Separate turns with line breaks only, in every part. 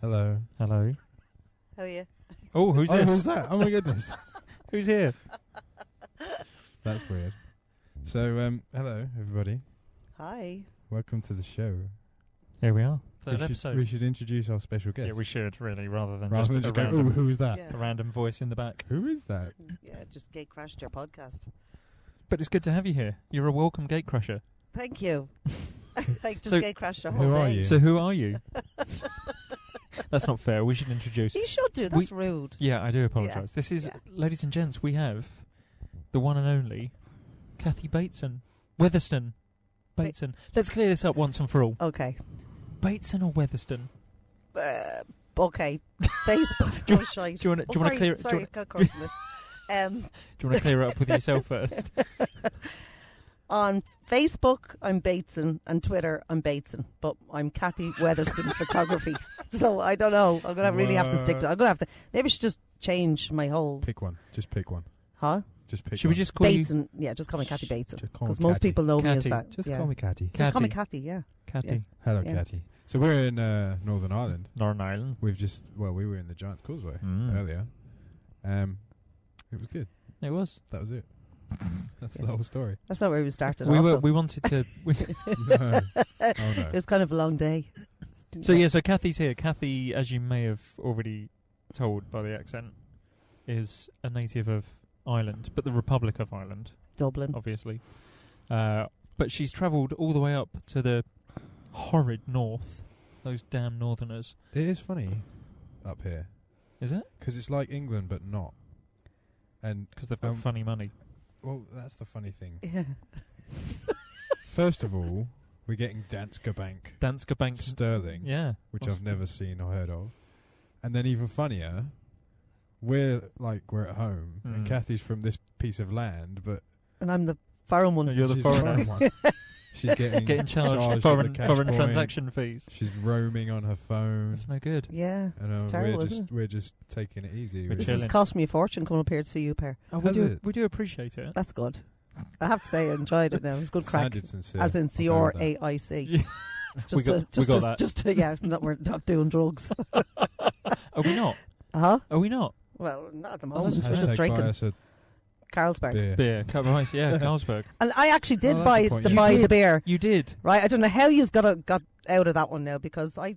Hello.
Hello.
How are you?
Oh, who's this?
Who's that? Oh my goodness.
Who's here?
That's weird. So, hello everybody.
Hi.
Welcome to the show.
Here we are.
We
Third
should,
episode.
we should introduce our special guest.
Yeah, we should really, rather than
Rather than
just
just
a
go,
random,
who's that?
Yeah.
a random voice in the back.
Who is that?
Yeah, just gate crashed your podcast.
But it's good to have you here. You're a welcome gate crusher.
Thank you. I just
So,
gate crashed your whole
who are
day.
you?
So who are you? That's not fair. We should introduce.
You should do. That's rude.
Yeah, I do apologise.
Yeah.
This is,
Yeah.
ladies and gents, we have the one and only Kathy Bateson. Weatherston. Bateson. Let's clear this up once and for all.
Okay.
Bateson or Weatherston?
Okay. Facebook.
Do you-
Oh, shite.
Do you want to clear it?
Sorry,
Do
got cursing this.
you want to clear it up with yourself first?
On Facebook, I'm Bateson, and Twitter, I'm Bateson, but I'm Kathy Weatherston Photography. So I don't know. I'm gonna really have to stick to. I'm gonna have to. Maybe I should just change my whole.
Pick one. Just pick one.
Huh?
Just pick
Should
one.
we just call you
Bateson. Yeah, just call me Kathy Bateson.
Just call me
Because most
Catty.
people know me as
Catty.
that.
Just
yeah.
call me Catty.
Just call me
Catty?
Kathy. Yeah.
Katty?
Yeah.
Hello,
Yeah.
Catty. So we're in Northern Ireland.
Northern Ireland.
We were in the Giant's Causeway
Mm.
earlier. It was good.
It was.
That was it. That's
Yeah.
the whole story.
That's not where we started.
We
off,
were.
though.
We wanted to.
No. Oh no.
It was kind of a long day.
So yeah. So Kathy's here. Kathy, as you may have already told by the accent, is a native of Ireland, but the Republic of Ireland,
Dublin.
obviously. But she's travelled all the way up to the horrid north. Those damn northerners.
It is funny up here
Is it?
because it's like England but not. And
Because they've got funny money.
well, that's the funny thing.
Yeah.
First of all, we're getting Danske Bank
Danske Bank.
sterling,
Yeah.
which
What's-
I've never seen or heard of. And then even funnier, we're at home, and
Mm.
Kathy's from this piece of land, but
And I'm the foreign one.
No, you're the
she's
foreigner.
one. She's getting
Charged
with
foreign
the cash
foreign
point.
transaction fees.
She's roaming on her phone,
That's no good.
Yeah.
and
It's terrible,
we're
isn't it?
we're just taking it easy.
We're
This
chilling.
has cost me a fortune coming up here to see you pair.
Oh,
Has it?
we do appreciate it.
That's good. I have to say I enjoyed it now. It was good crack.
Sounded sincere.
As in
I'll go with that.
CRAIC.
Yeah. We got that.
Just to, yeah, we're not doing drugs.
Are we not?
Huh?
Are we not?
Well, not at the
Oh,
moment.
that's
We're
Hashtag
just
buy
drinking.
us a
Carlsberg.
beer.
Beer, cup of ice. Yeah, Carlsberg.
And I actually did
Oh, that's
buy
the point.
the
You
buy
did.
the beer.
You did.
Right? I don't know how you got out of that one now because I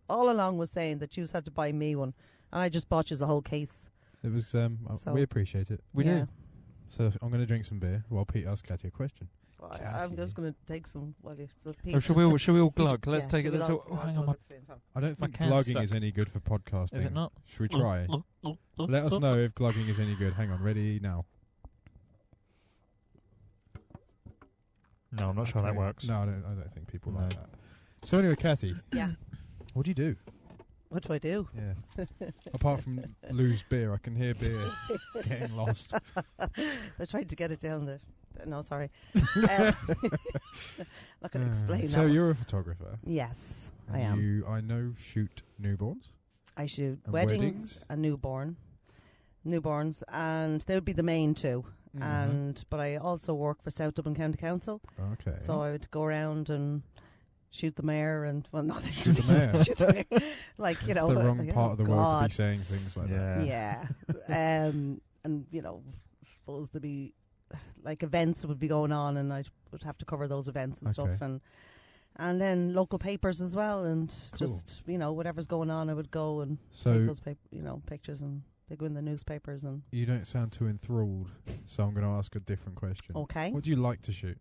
all along was saying that you had to buy me one, and I just bought you the whole case.
It was.
So-
We appreciate it.
We
yeah.
do.
So I'm going to drink some beer while Pete asks Kathy a question.
Well,
Catty.
I'm just going to take some. Well, so
Oh, should we all glug? Let's take it.
Let's
Oh, hang on.
I don't
My
think
can's
glugging
stuck.
is any good for podcasting.
Is it not?
Should we try? Let us know if glugging is any good. Hang on, ready now.
No, I'm not sure that
Okay.
works.
No, I don't think people
No.
like that. So anyway, Kathy,
Yeah.
what do you do?
What do I do?
Yeah. Apart from lose beer, I can hear beer getting lost.
I tried to get it down the. No, sorry. Not going to explain
So
that.
you're a photographer.
Yes, I
and
am.
You, I know, shoot newborns.
I shoot
And
weddings
weddings?
and newborns, and they would be the main two.
Mhm.
But I also work for South Dublin County Council,
Okay.
so I would go around and shoot the mayor and not
Shoot the mayor.
shoot the mayor. Like
It's
you know,
the wrong
yeah,
part of the world to
God.
be saying things like that.
Yeah.
Yeah, and you know, suppose there'd be like events that would be going on, and I would have to cover those events and stuff,
Okay.
and then local papers as well, and
Cool.
just whatever's going on, I would go and take
So
those pictures, and they go in the newspapers. And
you don't sound too enthralled, so I'm going to ask a different question.
okay,
What do you like to shoot?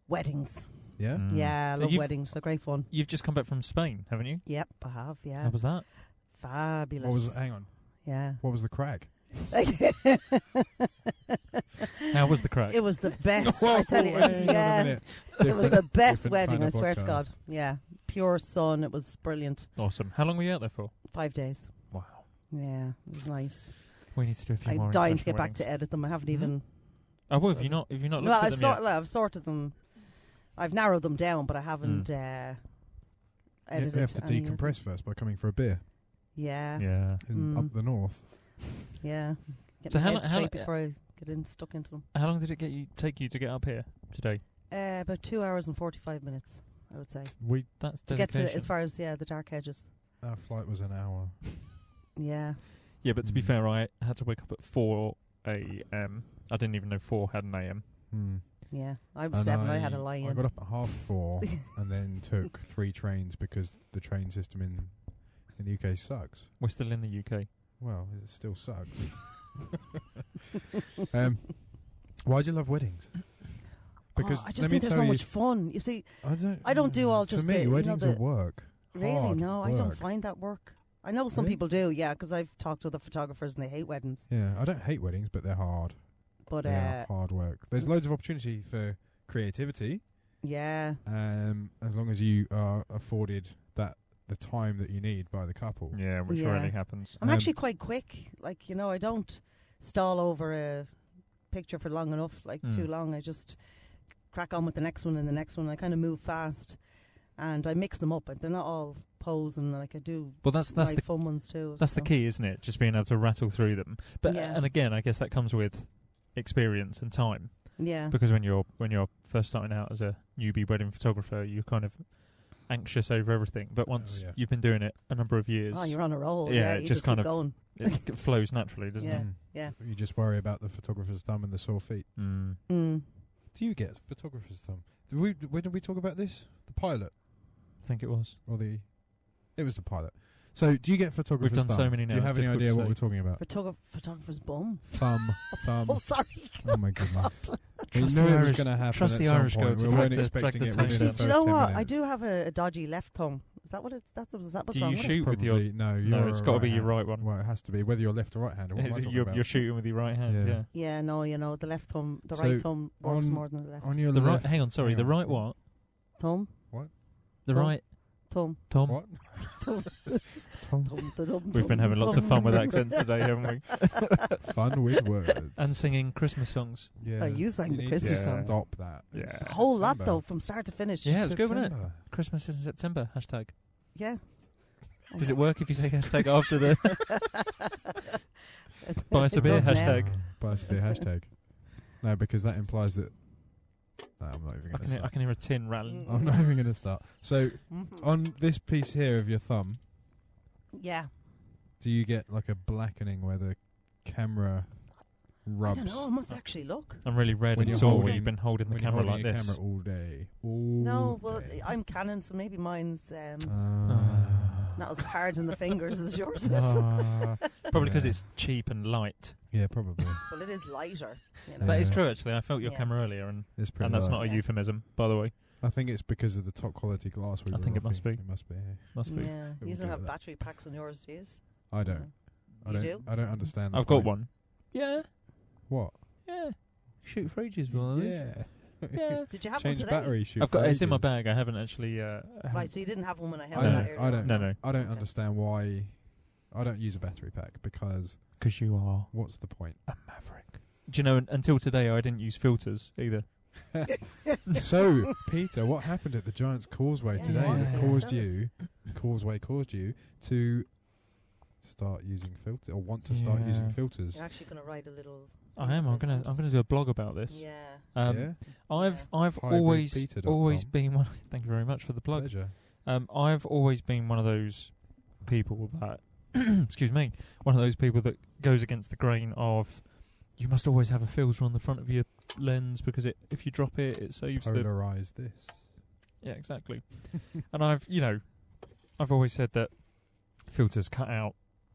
weddings.
Yeah?
Mm.
Yeah, I love
You've-
weddings. They're great fun.
You've just come back from Spain, haven't you?
Yep, I have. Yeah,
How was that?
fabulous.
Hang on.
Yeah.
What was the crag?
How was the crack?
It was the best.
Whoa,
I tell you,
hang on a
yeah.
minute.
It was the best
different
wedding.
kind
I
of
swear to
podcast.
God. Yeah, pure sun. It was brilliant.
Awesome. How long were you out there for?
5 days.
Wow.
Yeah, it was nice.
We need to do a few more.
I'm dying to
international
get back to
weddings.
edit them. I haven't
Mhm.
even.
Oh, well, have you not looked
Well,
at them yet?
I've sorted them. I've narrowed them down, but I haven't edited.
You have to
any of them.
decompress first by coming for a beer
Yeah,
Yeah.
in up the north.
yeah. Get
So
my
how
head
lo-
straight before I get stuck into them.
How long did it take you to get up here today?
About 2 hours and 45 minutes, I would say,
That's
to get
dedication.
to as far as the dark edges.
Our flight was an hour.
Yeah.
Yeah, but to be fair, I had to wake up at 4 a.m. I didn't even know 4 had an a.m.
Yeah. I was
And
7. I had a lie
I
in.
got up at 4:30 and then took 3 trains because the train system in the UK sucks.
We're still in the UK.
Well, it still sucks. Why do you love weddings? Because
I just
let me
think they're
tell
so
you,
much fun. You see,
I
don't do all just
to me,
the,
weddings are work.
Really?
Hard
No, I don't
work.
find that work. I know some
Really?
people do, yeah, because I've talked to other photographers and they hate weddings.
Yeah, I don't hate weddings, but they're hard.
But
They are hard work. There's loads of opportunity for creativity.
yeah,
As long as you are afforded the time that you need by the couple.
Yeah, which
Yeah.
rarely happens.
I'm actually quite quick. Like, I don't stall over a picture for long enough, too long. I just crack on with the next one and the next one. I kind of move fast, and I mix them up. They're not all pose, and I do.
Well, that's
my
the
fun ones too.
That's the key, isn't it? Just being able to rattle through them. But
Yeah.
and again, I guess that comes with experience and time.
Yeah,
Because when you're first starting out as a newbie wedding photographer, you're kind of anxious over everything. But once you've been doing it a number of years,
you're on a roll.
Yeah,
you
it just kind
keep
of
going.
it flows naturally, doesn't
Yeah,
it?
yeah.
You just worry about the photographer's thumb and the sore feet.
Mm.
Mm.
Do you get photographer's thumb? When did we talk about this? The pilot
I think it was.
or the? It was the pilot. So, do you get photographer's
done
thumb?
so many
Do you
now,
have
it's
any idea
difficult
what
to
we're talking about?
Photographer's bum.
Thumb.
Oh, sorry.
Oh my goodness. We
Trust
knew
the
it was
Irish-
going to happen
trust
at
the
some
Irish girl
point.
to
We
drag
weren't
the
expecting it
tape
within the
down.
first
Do you know
10
what?
minutes.
I do have a dodgy left thumb. Is that what it? Is that what's
Do
wrong
you
with it?
shoot with your?
Probably, no,
It's got to be your right one.
Well, it has to be. Whether you're left or right-handed. What am I talking about?
You're shooting with your right hand.
Yeah.
Yeah.
Yeah, no, the left thumb, the
So
right thumb works
on-
more than the left.
On your
The right.
left.
Hang on. Sorry.
hang
The
on.
right what?
Thumb,
The
Thumb.
right.
thumb,
Tom.
What?
thumb,
Thumb.
thumb.
We've been having lots of fun with accents today, haven't we?
Fun with words.
And singing Christmas songs.
Yeah.
You sang the
need
Christmas
to
song.
Stop that.
Yeah.
It's
A whole lot
September.
though, from start to finish.
Yeah, it's good, wasn't it?
September.
Christmas is in September. Hashtag.
Yeah.
Does it work if you say hashtag after the buy us a
It
beer
does now.
hashtag?
Buy us a beer hashtag. No, because that implies that. No, I'm not even
I
going to
can
start.
hear a tin rattling.
I'm not even going to start. So,
Mhm.
on this piece here of your thumb,
Yeah.
do you get like a blackening where the camera rubs?
I don't know. I must actually look.
I'm really red
When
and
you're
sore
holding-
when you've been holding the
when you're
camera
holding
like
a
this.
camera all day.
No, well,
day.
I'm Canon, so maybe mine's
Ah.
not as hard in the fingers as yours is.
Probably because
Yeah.
it's cheap and light.
Yeah, probably.
Well, it is lighter.
Yeah.
That is true, actually. I felt your
Yeah.
camera earlier, and
It's pretty.
that's
light.
not a
Yeah.
euphemism, by the way.
I think it's because of the top quality glass we
I
were
think it must
rocking.
be.
It must be.
Must be.
Yeah.
We'll
You
go
don't have
with that.
battery packs on yours, do you?
I don't. I
You
don't.
do?
I don't understand. The
I've got
point.
one. Yeah,
What?
yeah. Shoot for ages with one of these.
Yeah.
Yeah.
Did you have
Change
one today?
battery. Shoot.
I've got
for
it's in my
ages.
bag. I haven't actually.
Right, so you didn't have one when I held
I
it
don't.
earlier
I don't.
on.
No.
I don't understand why. I don't use a battery pack because
Because you are
what's the point?
a maverick. Do you know? Until today, I didn't use filters either.
So, Peter, what happened at the Giant's Causeway
Yeah,
today that
yeah.
caused
Tell us.
you, caused you to start using filters or want to start using
Yeah.
filters?
You're actually going to write a little.
I am. I'm gonna do a blog about this.
Yeah.
Yeah,
I've
Hybridpeter.com.
always been one. Thank you very much for the plug.
pleasure.
I've always been one of those people that, excuse me, one of those people that goes against the grain of, you must always have a filter on the front of your lens because if you drop it, it saves the.
Polarize this.
Yeah, exactly. And I've always said that filters cut out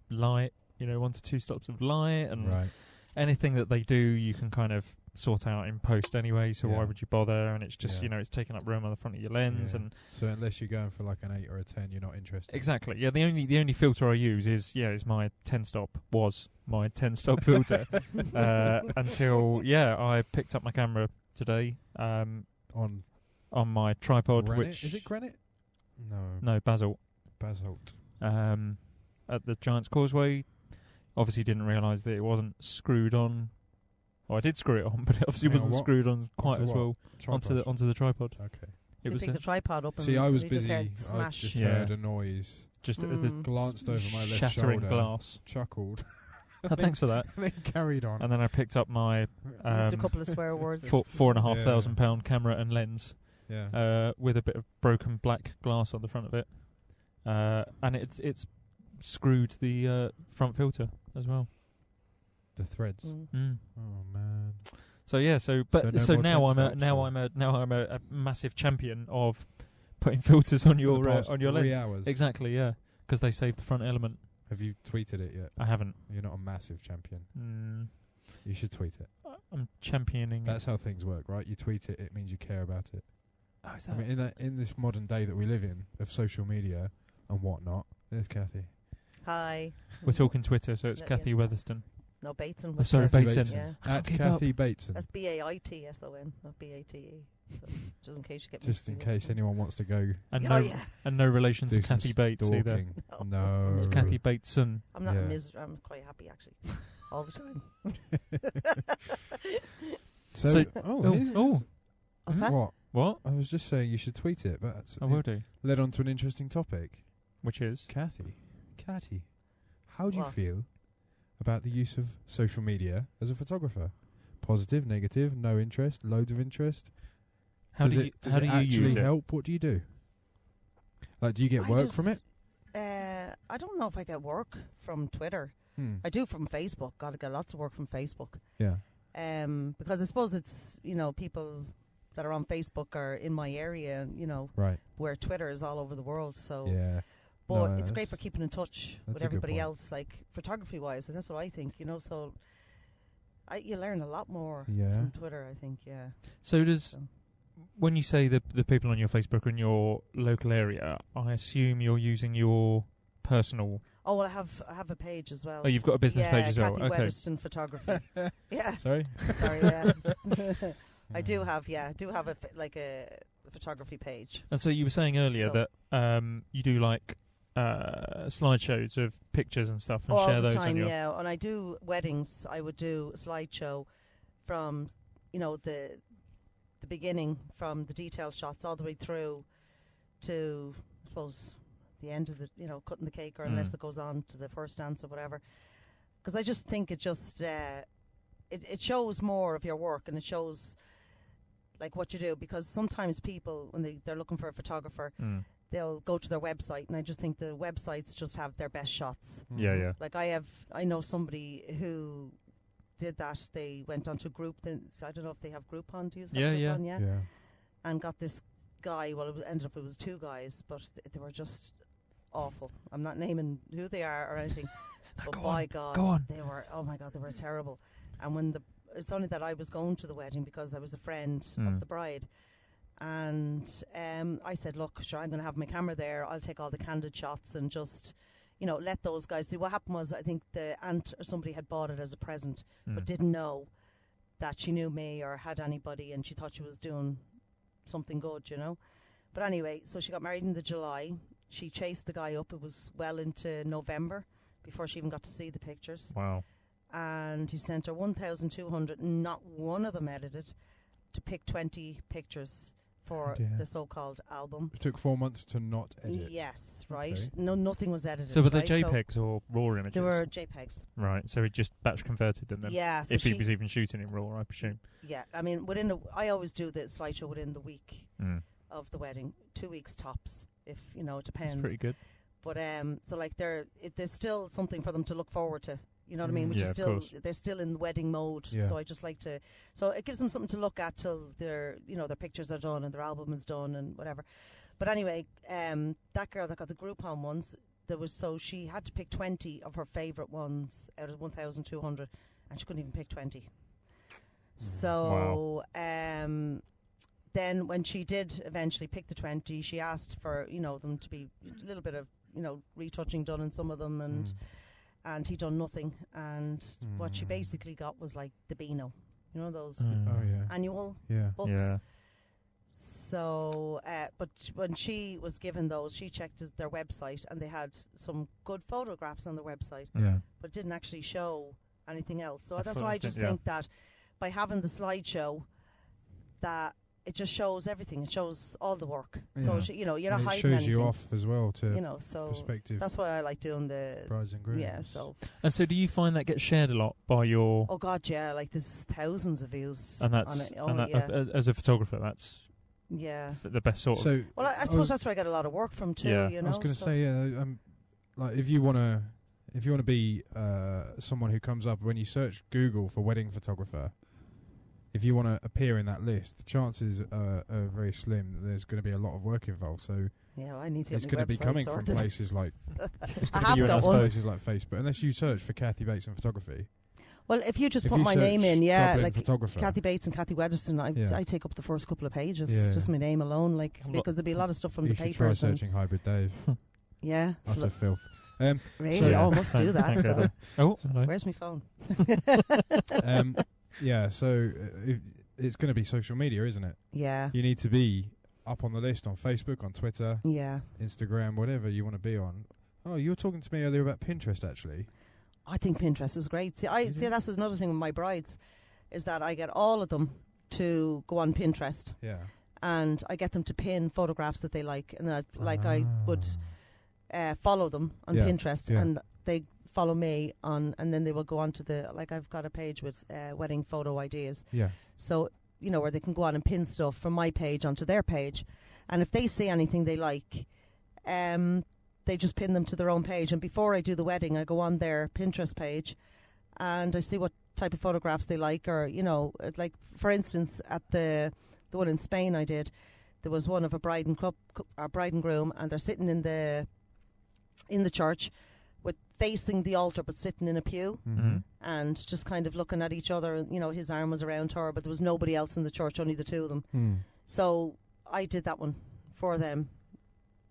light. 1 to 2 stops of light, and
Right.
anything that they do, you can kind of sort out in post anyway. So
Yeah.
why would you bother? And it's just
Yeah.
it's taking up room on the front of your lens,
Yeah.
and
So unless you're going for like an 8 or a 10, you're not interested.
exactly. Yeah, the only filter I use is my 10-stop was my 10-stop filter until I picked up my camera today
On
on my tripod,
granite?
which
Is it granite?
no basalt
Basalt.
at the Giant's Causeway. Obviously, didn't realise that it wasn't screwed on. Well, I did screw it on, but it obviously
Hang on,
wasn't
what?
screwed on quite
Onto
as
what?
well
Tripod.
onto the tripod.
Okay.
It
So
was
you pick the tripod up and
See, I was
you just
busy.
heard
I
smash.
just
Yeah.
heard a noise.
just the
Glanced over my left
shattering
shoulder.
glass.
Chuckled.
Oh, thanks for that.
And then carried on.
And then I picked up my
Used a
um,
couple of swear words.
£4,500 camera and lens
yeah.
with a bit of broken black glass on the front of it. and it's screwed the front filter as well.
The threads.
Mm.
Oh man.
So yeah, so
no
now
more
I'm a massive champion of putting filters on your
lens.
lens. Exactly, yeah, because they save the front element.
Have you tweeted it yet?
I haven't.
You're not a massive champion. You should tweet it.
I'm championing.
That's how things work, right? You tweet it, it means you care about it.
Oh, is that?
I mean, in this modern day that we live in of social media and whatnot, there's Kathy.
Hi.
We're talking Twitter, so it's Kathy Weatherston.
No, Bateson.
Oh, sorry, Bateson.
Yeah.
At Kathy Bateson.
That's Baitson, not Bate. So just in case you get
just in case anyone wants to go.
And
and
no relation to Kathy Bates either.
No.
It's Kathy Bateson.
I'm not I'm quite happy actually, all the time. What's that?
What?
I was just saying you should tweet it, but
I will do.
Led on to an interesting topic,
which is
Kathy, how do you feel about the use of social media as a photographer? Positive, negative, no interest, loads of interest.
How do you use it?
Help? What do you do? Like, do you get work from it?
I don't know if I get work from Twitter. I do from Facebook. Got to get lots of work from Facebook.
Yeah.
Because I suppose it's people that are on Facebook are in my area, and
right,
where Twitter is all over the world. So
yeah.
But it's great for keeping in touch with everybody else, like photography-wise, and that's what I think, So you learn a lot more from Twitter, I think, yeah.
So when you say the people on your Facebook are in your local area, I assume you're using your personal...
Oh, well, I have a page as well.
Oh, you've got a business page as well.
Kathy Weatherston Photography. Yeah.
Sorry,
yeah. I do have a photography page.
And so you were saying earlier that you do like slideshows of pictures and stuff and share those on your...
Yeah, when I do weddings, I would do a slideshow from the beginning, from the detail shots all the way through to, I suppose, the end of the cutting the cake, or unless it goes on to the first dance or whatever. Because I just think it just it shows more of your work, and it shows like what you do. Because sometimes people, when they're looking for a photographer, they'll go to their website, and I just think the websites just have their best shots.
Yeah.
Like I know somebody who did that. They went onto Groupon. So I don't know if they have Groupon. Do you use Groupon? Yeah. And got this guy. Well, it was two guys, but they were just awful. I'm not naming who they are or anything. But by God, they were. Oh my God, they were terrible. And it's only that I was going to the wedding because I was a friend of the bride. And I said, look, sure, I'm going to have my camera there. I'll take all the candid shots and just, let those guys do. What happened was, I think the aunt or somebody had bought it as a present, but didn't know that she knew me or had anybody, and she thought she was doing something good, But anyway, so she got married in the July. She chased the guy up. It was well into November before she even got to see the pictures.
Wow.
And he sent her 1,200, not one of them edited, to pick 20 pictures for the so-called album.
It took 4 months to not edit.
Yes, right.
Okay.
No, nothing was edited.
So were they JPEGs or RAW images?
They were JPEGs.
Right, so he just batch converted them then?
Yeah. So
if he was even shooting in RAW, I presume.
Yeah, I mean, I always do the slideshow within the week of the wedding, 2 weeks tops, if, it depends.
That's pretty good.
But, so like there's still something for them to look forward to. You know what I mean? Which is still, they're still in wedding mode. Yeah. So I just like to, so it gives them something to look at till their pictures are done and their album is done and whatever. But anyway, that girl that got the Groupon ones, she had to pick 20 of her favourite ones out of 1,200, and she couldn't even pick 20. So, then when she did eventually pick the 20, she asked for, them to be a little bit of, retouching done in some of them, and he done nothing, and what she basically got was like the Beano, those annual books. Yeah. So, but when she was given those, she checked their website, and they had some good photographs on the website, but didn't actually show anything else. So that's why I just think that by having the slideshow, that it just shows everything. It shows all the work. Yeah. So you're not hiding anything. It shows
you off as well to
so
perspective.
That's why I like doing the
brides and grooms.
Yeah. So.
And so, do you find that gets shared a lot by your?
Oh God, yeah. Like there's thousands of views.
And that's
on it. Oh,
as a photographer, that's
Yeah.
the best sort of.
Well, I suppose that's where I get a lot of work from too.
Yeah.
You know.
I was going to say, like if you want to be someone who comes up when you search Google for wedding photographer, if you want to appear in that list, the chances are very slim that there's going to be a lot of work involved. So
yeah, I need to.
it's going to be coming from places like places like Facebook, unless you search for Kathy Bates and photography.
Well, if you just put my name in, like Kathy Bates and Kathy Weatherston, I take up the first couple of pages. Just my name alone, because there'll be a lot of stuff from the papers.
You should try searching Hybrid Dave.
Yeah.
Utter filth.
Really? I must do that.
Hello.
Where's my phone?
Yeah, so it's going to be social media, isn't it?
Yeah.
You need to be up on the list on Facebook, on Twitter, Instagram, whatever you want to be on. Oh, you were talking to me earlier about Pinterest, actually.
I think Pinterest is great. See, that's another thing with my brides, is that I get all of them to go on Pinterest.
Yeah.
And I get them to pin photographs that they like, and I would follow them on Pinterest, and they follow me on, and then they will go on to I've got a page with wedding photo ideas.
Yeah.
So, where they can go on and pin stuff from my page onto their page, and if they see anything they like, they just pin them to their own page. And before I do the wedding, I go on their Pinterest page and I see what type of photographs they like, or, like, for instance, at the one in Spain I did, there was one of a bride and groom, and they're sitting in the church with facing the altar but sitting in a pew, and just kind of looking at each other. His arm was around her, but there was nobody else in the church, only the two of them. So I did that one for them.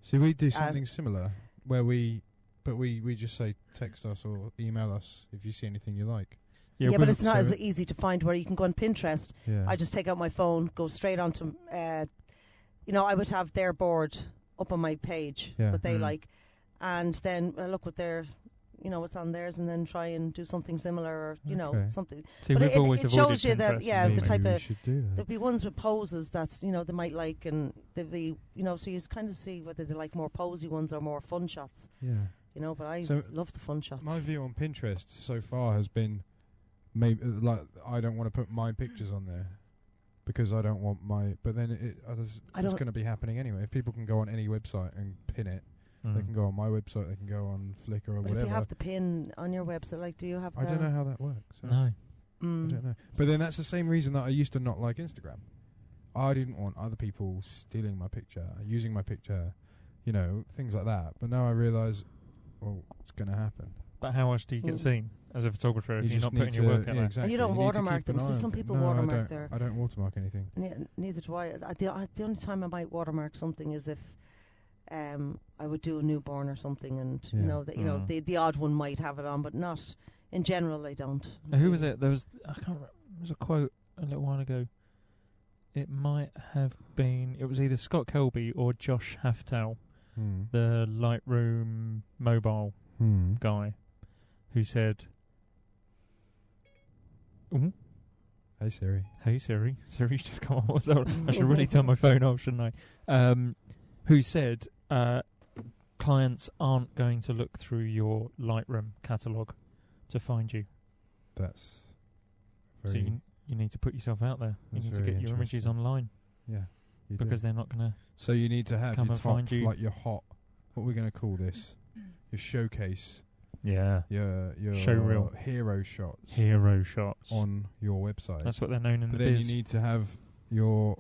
See, we do something similar, where we just say text us or email us if you see anything you like.
Yeah, but it's not as easy to find where you can go on Pinterest.
Yeah.
I just take out my phone, go straight onto, I would have their board up on my page, what they like, and then look what their, what's on theirs, and then try and do something similar, or, something.
See,
but
we've always
it shows you that,
Maybe
the type of,
there'll
be ones with poses that, they might like, and there'll be, so you kind of see whether they like more posy ones or more fun shots.
Yeah.
But I love the fun shots.
My view on Pinterest so far has been, maybe I don't want to put my pictures on there because I don't want my. But then it's going to be happening anyway. If people can go on any website and pin it, they can go on my website. They can go on Flickr or whatever.
If you have the pin on your website, do you have?
I don't know how that works.
No,
I don't know. But then that's the same reason that I used to not like Instagram. I didn't want other people stealing my picture, using my picture, things like that. But now I realise, well, it's going to happen.
But how else do you get seen as a photographer if you're not putting your work out there?
Exactly.
And you don't watermark them. See, some people watermark their.
I don't watermark anything.
Neither do I. The only time I might watermark something is if I would do a newborn or something, and the odd one might have it on, but not in general. I don't.
Who was it? There was there was a quote a little while ago. It might have been. It was either Scott Kelby or Josh Haftel, the Lightroom mobile guy, who said, "Ooh,
hey Siri,
hey Siri, Siri's just come on. I should really turn my phone off, shouldn't I?" Who said, "Clients aren't going to look through your Lightroom catalogue to find you."
That's
so you need to put yourself out there. You need to get your images online.
Yeah,
because they're not going to.
So you need to have your top,
you.
your hot. What are we going to call this? Your showcase.
Yeah.
Your
showreel.
Hero shots.
Hero shots
on your website.
That's what they're known in the biz.
But then you need to have your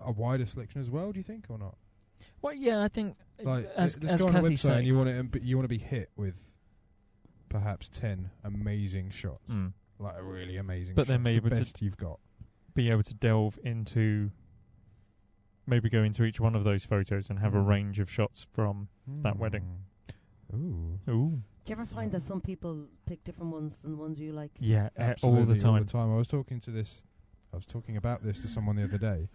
a wider selection as well. Do you think, or not?
Well, yeah, I think
as
go on
Kathy
a website
said, and you want to be hit with perhaps 10 amazing shots. Like a really amazing
but then maybe
the best you've got.
Be able to delve into, maybe go into each one of those photos and have a range of shots from that wedding.
Ooh.
Do
you ever find that some people pick different ones than the ones you like?
Yeah, all the time.
I was talking about this to someone the other day.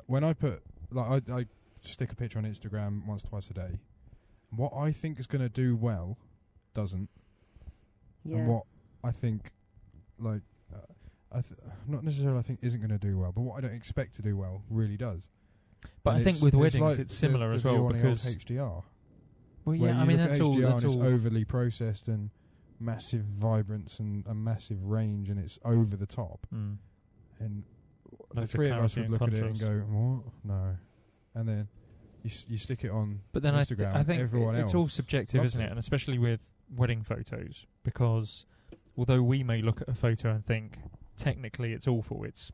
When I put, I stick a picture on Instagram once, twice a day. What I think is going to do well doesn't.
Yeah.
And what I think, not necessarily I think isn't going to do well, but what I don't expect to do well really does.
But I think with weddings it's similar as well, because
HDR.
Well, yeah, I mean that's all.
It's overly processed and massive vibrance and a massive range, and it's over the top. And
loads
three of us
clarity
would
and
look at it and
contrast.
go, what? No. And then you stick it on
But then
Instagram.
I think
everyone
it's
else
all subjective,
loves
isn't it?
it.
And especially with wedding photos, because although we may look at a photo and think technically it's awful, it's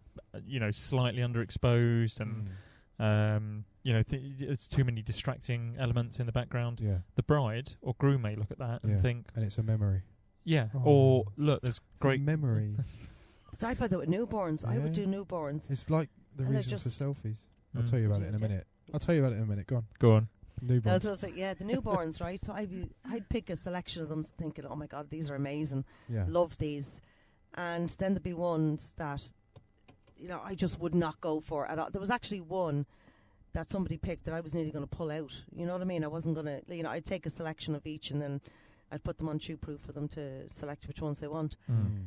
slightly underexposed, and it's too many distracting elements in the background.
Yeah.
The bride or groom may look at that and think,
and it's a memory.
yeah,
Oh.
or look, there's
It's
great
a memory.
So I find that with newborns, I would
Yeah.
do newborns.
It's like the
And they're
reason for
just-
selfies. I'll
Mm.
tell you about it in a minute. Go on.
Go on.
I
Newborns.
was going to say, yeah, the newborns, right? So I'd pick a selection of them thinking, oh my God, these are amazing.
Yeah.
Love these. And then there'd be ones that, I just would not go for at all. There was actually one that somebody picked that I was nearly going to pull out. You know what I mean? I wasn't going to, I'd take a selection of each and then I'd put them on shoe-proof for them to select which ones they want.
Mm.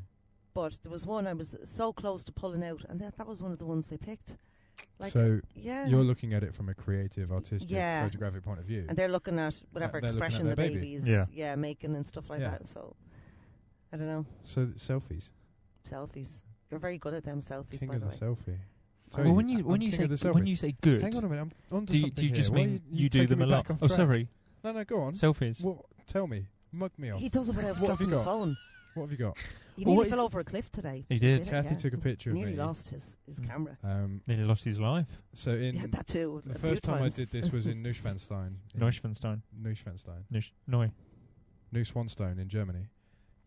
But there was one I was so close to pulling out, and that was one of the ones they picked.
So
yeah.
you're looking at it from a creative, artistic,
Yeah.
photographic point of view.
And they're looking at whatever
they're looking at
expression
their
the
baby.
baby is
Yeah.
making and stuff like
Yeah.
that. So, I don't know.
So selfies.
Selfies. You're very good at them selfies,
King
by
of
the
the
way.
selfie.
Well, when you
say
say good,
hang on a minute, I'm onto
do you
something here.
just
Why are
mean you do
taking
them a
me
lot?
back off
Oh,
track?
sorry,
No, go on.
selfies.
What? Tell me. Mug me off.
He does it without
What have you
dropping the
got?
phone.
What have you got?
He
Well,
nearly
what
fell
is-
over a cliff today.
He
Did you
did.
see that?
Kathy
Yeah.
took a picture of
Nearly
me.
lost his camera.
Nearly lost his life.
So in
Yeah, that too.
the
a few
first time
times.
I did this was in Neuschwanstein.
Neuschwanstein.
Neuschwanstein in Germany.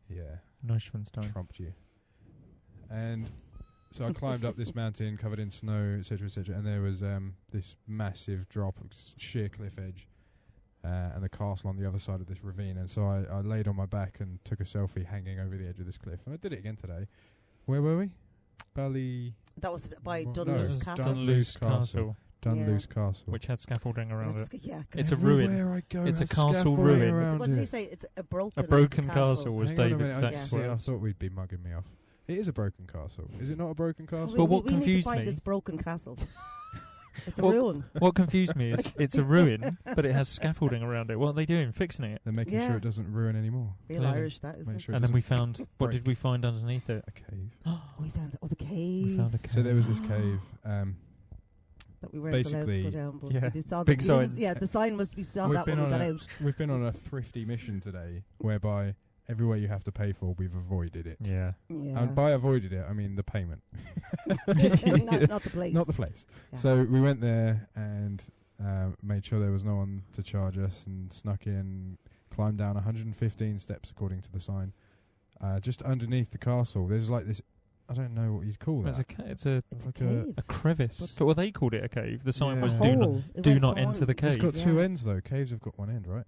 Yeah.
Neuschwanstein.
Trumped you. And so I climbed up this mountain covered in snow, etc., etc., and there was this massive drop, sheer cliff edge, and the castle on the other side of this ravine. And so I laid on my back and took a selfie hanging over the edge of this cliff. And I did it again today. Where were we?
That was by
Well,
Dunluce
no,
Castle.
Dunluce Castle. Dunluce
Yeah.
Castle.
Which had scaffolding around it.
Yeah,
It's a ruin.
Everywhere I go,
It's a
has
castle
scaffolding
ruin.
around
What did he
it.
say? It's a broken
castle was
Hang on a
David
minute,
Sachs'
I
words.
thought we'd be mugging me off. It is a broken castle. Is it not a broken castle?
But what
we need to
confused
find
me-
this broken castle. It's a
Well,
ruin.
What confused me is it's a ruin, but it has scaffolding around it. What are they doing? Fixing it.
They're making
Yeah.
sure it doesn't ruin anymore.
Real
clearly.
Irish, that isn't
Make
it?
sure it
And then
doesn't
we found. What
break.
did we find underneath it?
a cave.
We found the
We
cave
found a cave.
So there was this cave.
that we weren't allowed to
basically-
go down. But
Yeah.
we saw
Big
the,
signs.
Yeah, the sign was. We saw
We've
that
been
when we
on
got
a-
out.
We've been on a thrifty mission today, whereby everywhere you have to pay for, we've avoided it.
Yeah.
Yeah.
And by avoided it, I mean the payment,
not the place.
not the place.
Yeah.
So we went there and made sure there was no one to charge us, and snuck in, climbed down 115 steps according to the sign. Just underneath the castle, there's like this. I don't know what you'd call
It's
that.
it's a
It's
like
a cave.
a crevice. But well, they called it a cave. The sign
Yeah.
was
A
do not
hole. It
do
went
not
for
enter
one.
the cave.
It's got
Yeah.
two ends though. Caves have got one end, right?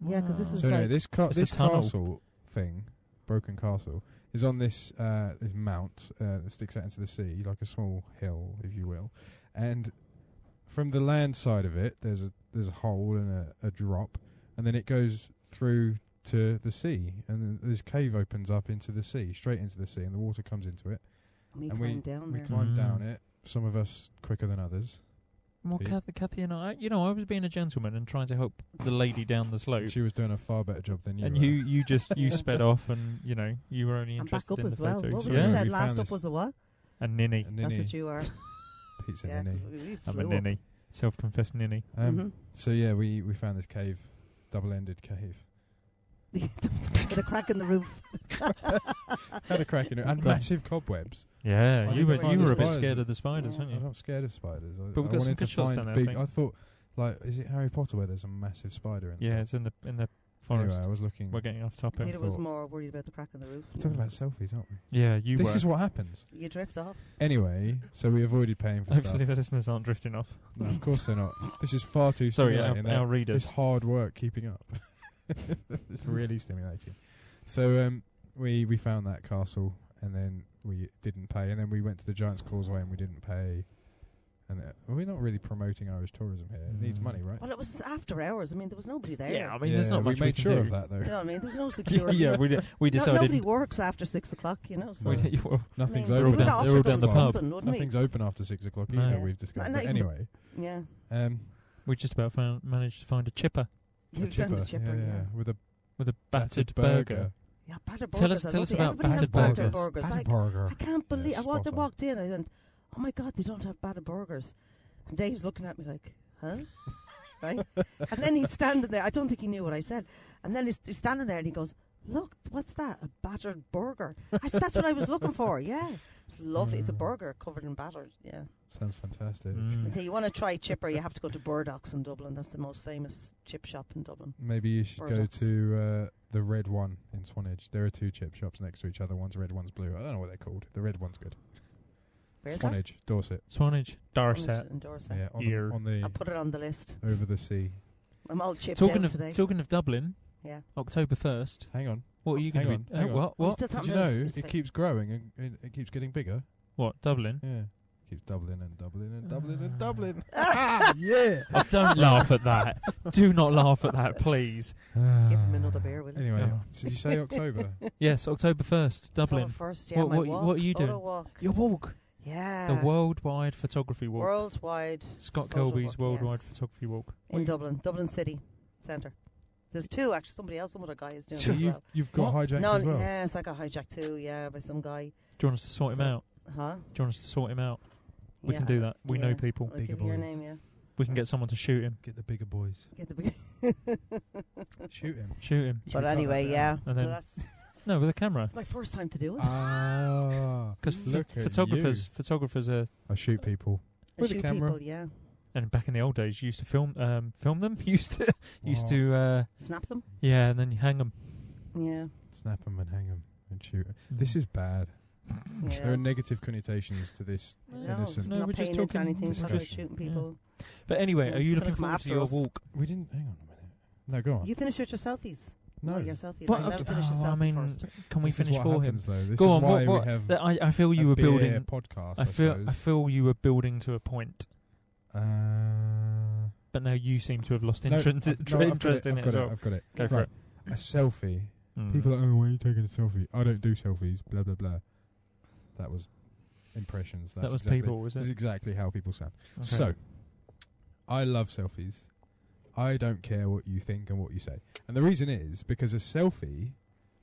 Yeah, 'cause this is
So anyway,
like
this
It's a
this
tunnel.
castle thing, broken castle, is on this this mount that sticks out into the sea, like a small hill, if you will. And from the land side of it, there's a hole and a drop, and then it goes through to the sea, and then this cave opens up into the sea, straight into the sea, and the water comes into it.
we
and
climbed down
we
there.
climbed
Mm.
down it. Some of us quicker than others.
Well,
Yeah.
Kathy and I was being a gentleman and trying to help the lady down the slope.
She was doing a far better job than you.
And
were.
you just sped off, and you were only
And back
interested
up
in the
as well.
photos.
What was
So
it
Yeah,
you
we
said?
found
Last up
this-
was a what?
and ninny.
A
That's
ninny.
what you are.
Pizza
Yeah,
ninny.
'cause we
I'm a
flew up.
ninny, self-confessed ninny.
Mhm.
So yeah, we found this cave, double-ended cave.
With a crack in the roof.
Had a crack in it, and massive cobwebs.
Yeah,
I
you
didn't
were
find
you
the
were a bit
spiders.
scared of the spiders,
Yeah.
weren't
I'm
you?
not scared of spiders.
But we got some
wanted
good
to
shots
find
down there, I
big.
think.
I thought, like, is it Harry Potter where there's a massive spider in?
Yeah,
it?
it's in the forest.
Anyway, I was looking.
We're getting off topic.
Peter was more worried about the crack in the roof.
Talking about selfies, aren't we?
Yeah, you
This
were.
is what happens.
You drift off.
Anyway, so we avoided paying for
Hopefully
stuff.
the listeners aren't drifting off.
No, of course they're not. This is far too
Sorry,
stimulating.
our
It's
readers.
hard work keeping up. It's really stimulating. So we found that castle, and then we didn't pay, and then we went to the Giant's Causeway and we didn't pay. And we're not really promoting Irish tourism here. It needs money, right?
Well, it was after hours. I mean, there was nobody there.
Yeah, I mean, there's not much
we made
can
sure
do.
of that though.
You know what I mean? There was no
Yeah,
security.
yeah, we decided.
Nobody works after 6 o'clock, you know. So
Well,
Nothing's
I mean,
all
we
open.
would
down-
have
they're all
offered
down the
them
pub.
something, wouldn't we?
Nothing's open after 6 o'clock
No.
either.
Yeah.
We've discovered.
Not
But
even-
anyway,
Yeah.
we just about managed to find a chipper
You
a
found the
chipper,
chipper,
yeah, with a
with a battered burger.
Yeah, battered
Tell
burgers.
us-
are
tell us
lovely.
about
Everybody has
battered
battered
burgers.
burgers.
Battered
Like,
burger.
I can't believe.
Yeah,
I
spot on.
walked in and oh my God, they don't have bad burgers. And Dave's looking at me like, huh? Right? And then he's standing there. I don't think he knew what I said. And then he's standing there and he goes, look, what's that? A battered burger. I said, that's what I was looking for. Yeah. It's lovely. It's a burger covered in batter. Yeah.
Sounds fantastic.
I tell you want to try chipper, you have to go to Burdock's in Dublin. That's the most famous chip shop in Dublin.
Maybe you should
Burdock's.
go to the red one in Swanage. There are 2 chip shops next to each other. One's red, one's blue. I don't know what they're called. The red one's good.
Where's
Swanage, Dorset.
Swanage, Dorset.
Swanage and Dorset.
Yeah, on
I'll
the
put it on the list.
over the sea.
I'm all chipped
Talking
out
of
today.
talking of Dublin,
Yeah.
October 1st.
Hang on.
What are you going to be?
hang on.
What?
I'm
What?
still
Did
talking
you
about
know
his
it
face.
keeps growing and it keeps getting bigger?
What? Dublin?
Yeah. Keeps doubling and doubling and doubling and doubling.
Yeah.
Oh, don't laugh at that. Do not laugh at that, please.
Give him another beer, will you?
Anyway,
Oh.
did you say October?
Yes, October 1st, Dublin.
October 1st, yeah,
What-
my
what-
walk,
what are you
photo
doing?
Walk.
Your walk.
Yeah.
The Worldwide Photography Walk.
Worldwide
Scott
photo
Kilby's
walk,
Worldwide
yes.
Photography Walk.
in Dublin City Centre. There's 2 actually. Some other guy is doing
So
it as well.
you've got
What?
hijacked
No,
as well.
yes, I got hijacked too. Yeah, by some guy.
Do you want us to sort him
So-
out?
Huh?
Do you want us to sort him out? We
Yeah.
can do that. We know
Yeah.
people.
I'll
Bigger
give you your
boys.
name. Yeah.
We can get someone to shoot him.
Get the bigger boys.
Get the big.
Shoot him.
Shoot him.
Should
But
we cut
anyway,
that
yeah.
down?
And
So
then-
that's
No, with a camera.
it's my first time to do it.
Ah.
Because
Look at
photographers are.
I shoot people.
I
with a
shoot
camera.
people, yeah.
And back in the old days, you used to film them. used
Wow.
to.
Snap them.
Yeah, and then you hang them.
Yeah.
Snap them and hang them and shoot 'em. This is bad. There
Yeah.
are negative connotations to this.
No,
innocent
No,
not
we're just
paying into
talking
anything. Just about
discussion.
shooting people.
But anyway,
Yeah,
are you
gonna
looking
come
forward to
after
your
us.
walk?
We didn't. Hang on a minute. No, go on.
You finish with your selfies.
No.
Oh, your selfie.
What?
Right, let him finish his selfie
I mean,
first.
can we
This is
finish
what
for him?
happens, though. This
Go
is
on.
why
What?
we have
I feel you
a
were
beer
building.
podcast.
I feel
suppose.
you were building to a point,
Uh,
but now you seem to have lost
no,
interest
I've got
in it as well.
I've got it.
Go for
Right.
it.
A selfie.
Mm.
People are like, oh, why are you taking a selfie? I don't do selfies. Blah blah blah. That was impressions. That's
That was
exactly,
people, was
That's
it?
exactly how people sound.
Okay.
So, I love selfies. I don't care what you think and what you say. And the reason is because a selfie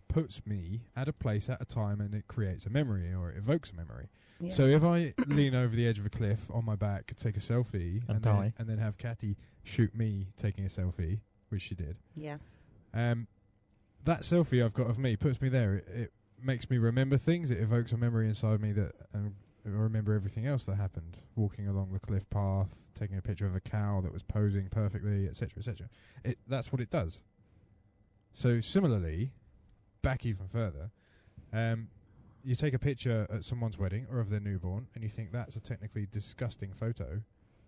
puts me at a place at a time and it creates a memory or it evokes a memory.
Yeah.
So if I lean over the edge of a cliff on my back, take a selfie,
And
then,
die.
and then have Catty shoot me taking a selfie, which she did,
Yeah.
that selfie I've got of me puts me there. It makes me remember things. It evokes a memory inside me that I remember everything else that happened. Walking along the cliff path, taking a picture of a cow that was posing perfectly, etc., etc. That's what it does. So similarly, back even further, you take a picture at someone's wedding or of their newborn, and you think that's a technically disgusting photo,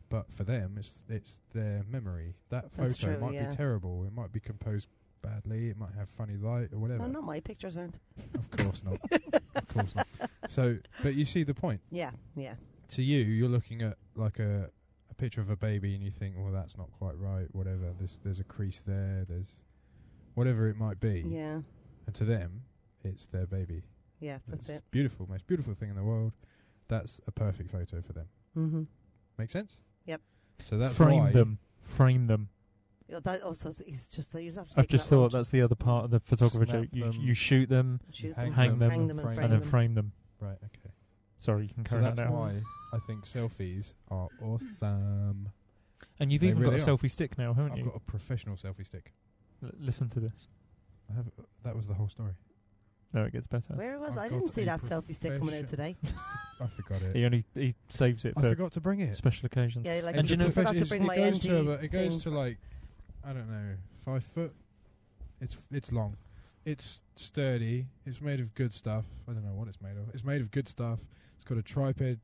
but for them, it's their memory. That
That's
photo
true,
might
yeah.
be terrible. It might be composed badly. It might have funny light or whatever.
No, not my pictures aren't.
Of course not. Of course not. So, but you see the point.
Yeah, yeah.
To you, you're looking at like a picture of a baby, and you think, well, that's not quite right. Whatever. There's a crease there. There's whatever it might be.
Yeah,
And to them, it's their baby.
yeah, that's
It's
it.
beautiful, most beautiful thing in the world. That's a perfect photo for them.
Mm-hmm.
Make sense?
Yep.
So that's
Frame
why
them. Frame them.
That also, he's just. He's
I've just thought that's the other part of the photographer
Snap
joke. You
them.
you shoot them
shoot
hang
them,
them,
hang them, and
frame
frame
and then
them.
frame them.
Right. Okay.
Sorry, you can
So
carry on
that's
now.
why I think selfies are awesome.
And you've
They
even
really
got a
are.
selfie stick now, haven't
I've
you?
got a professional selfie stick.
Listen to this.
I have. That was the whole story.
No, it gets better.
Where was
I've
I?
got
Didn't see
a
that selfie stick coming out today.
I forgot it.
He saves it
I
for
forgot to bring it.
special occasions.
Yeah, like
And
I
you know-
forgot to bring my
it goes
MD
to it goes
thing.
to like I don't know 5 foot. It's long. It's sturdy. It's made of good stuff. I don't know what it's made of. It's made of good stuff. It's got a tripod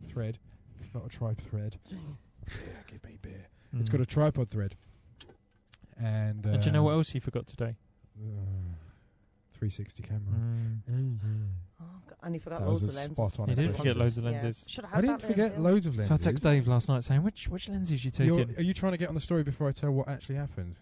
thread, not a tripe thread. Yeah, give me beer.
Mm.
It's got a tripod thread. And
And do you know what else he forgot today?
360 camera.
Oh, God, and he forgot
That was
loads
a
of lenses.
spot on
He
it.
did
Lenses.
forget loads of
Yeah.
lenses.
Should have
I
had
didn't
that
forget
lens,
loads of
So I
lenses.
texted Dave last night saying, which lenses you taking?
Are you trying to get on the story before I tell what actually happened?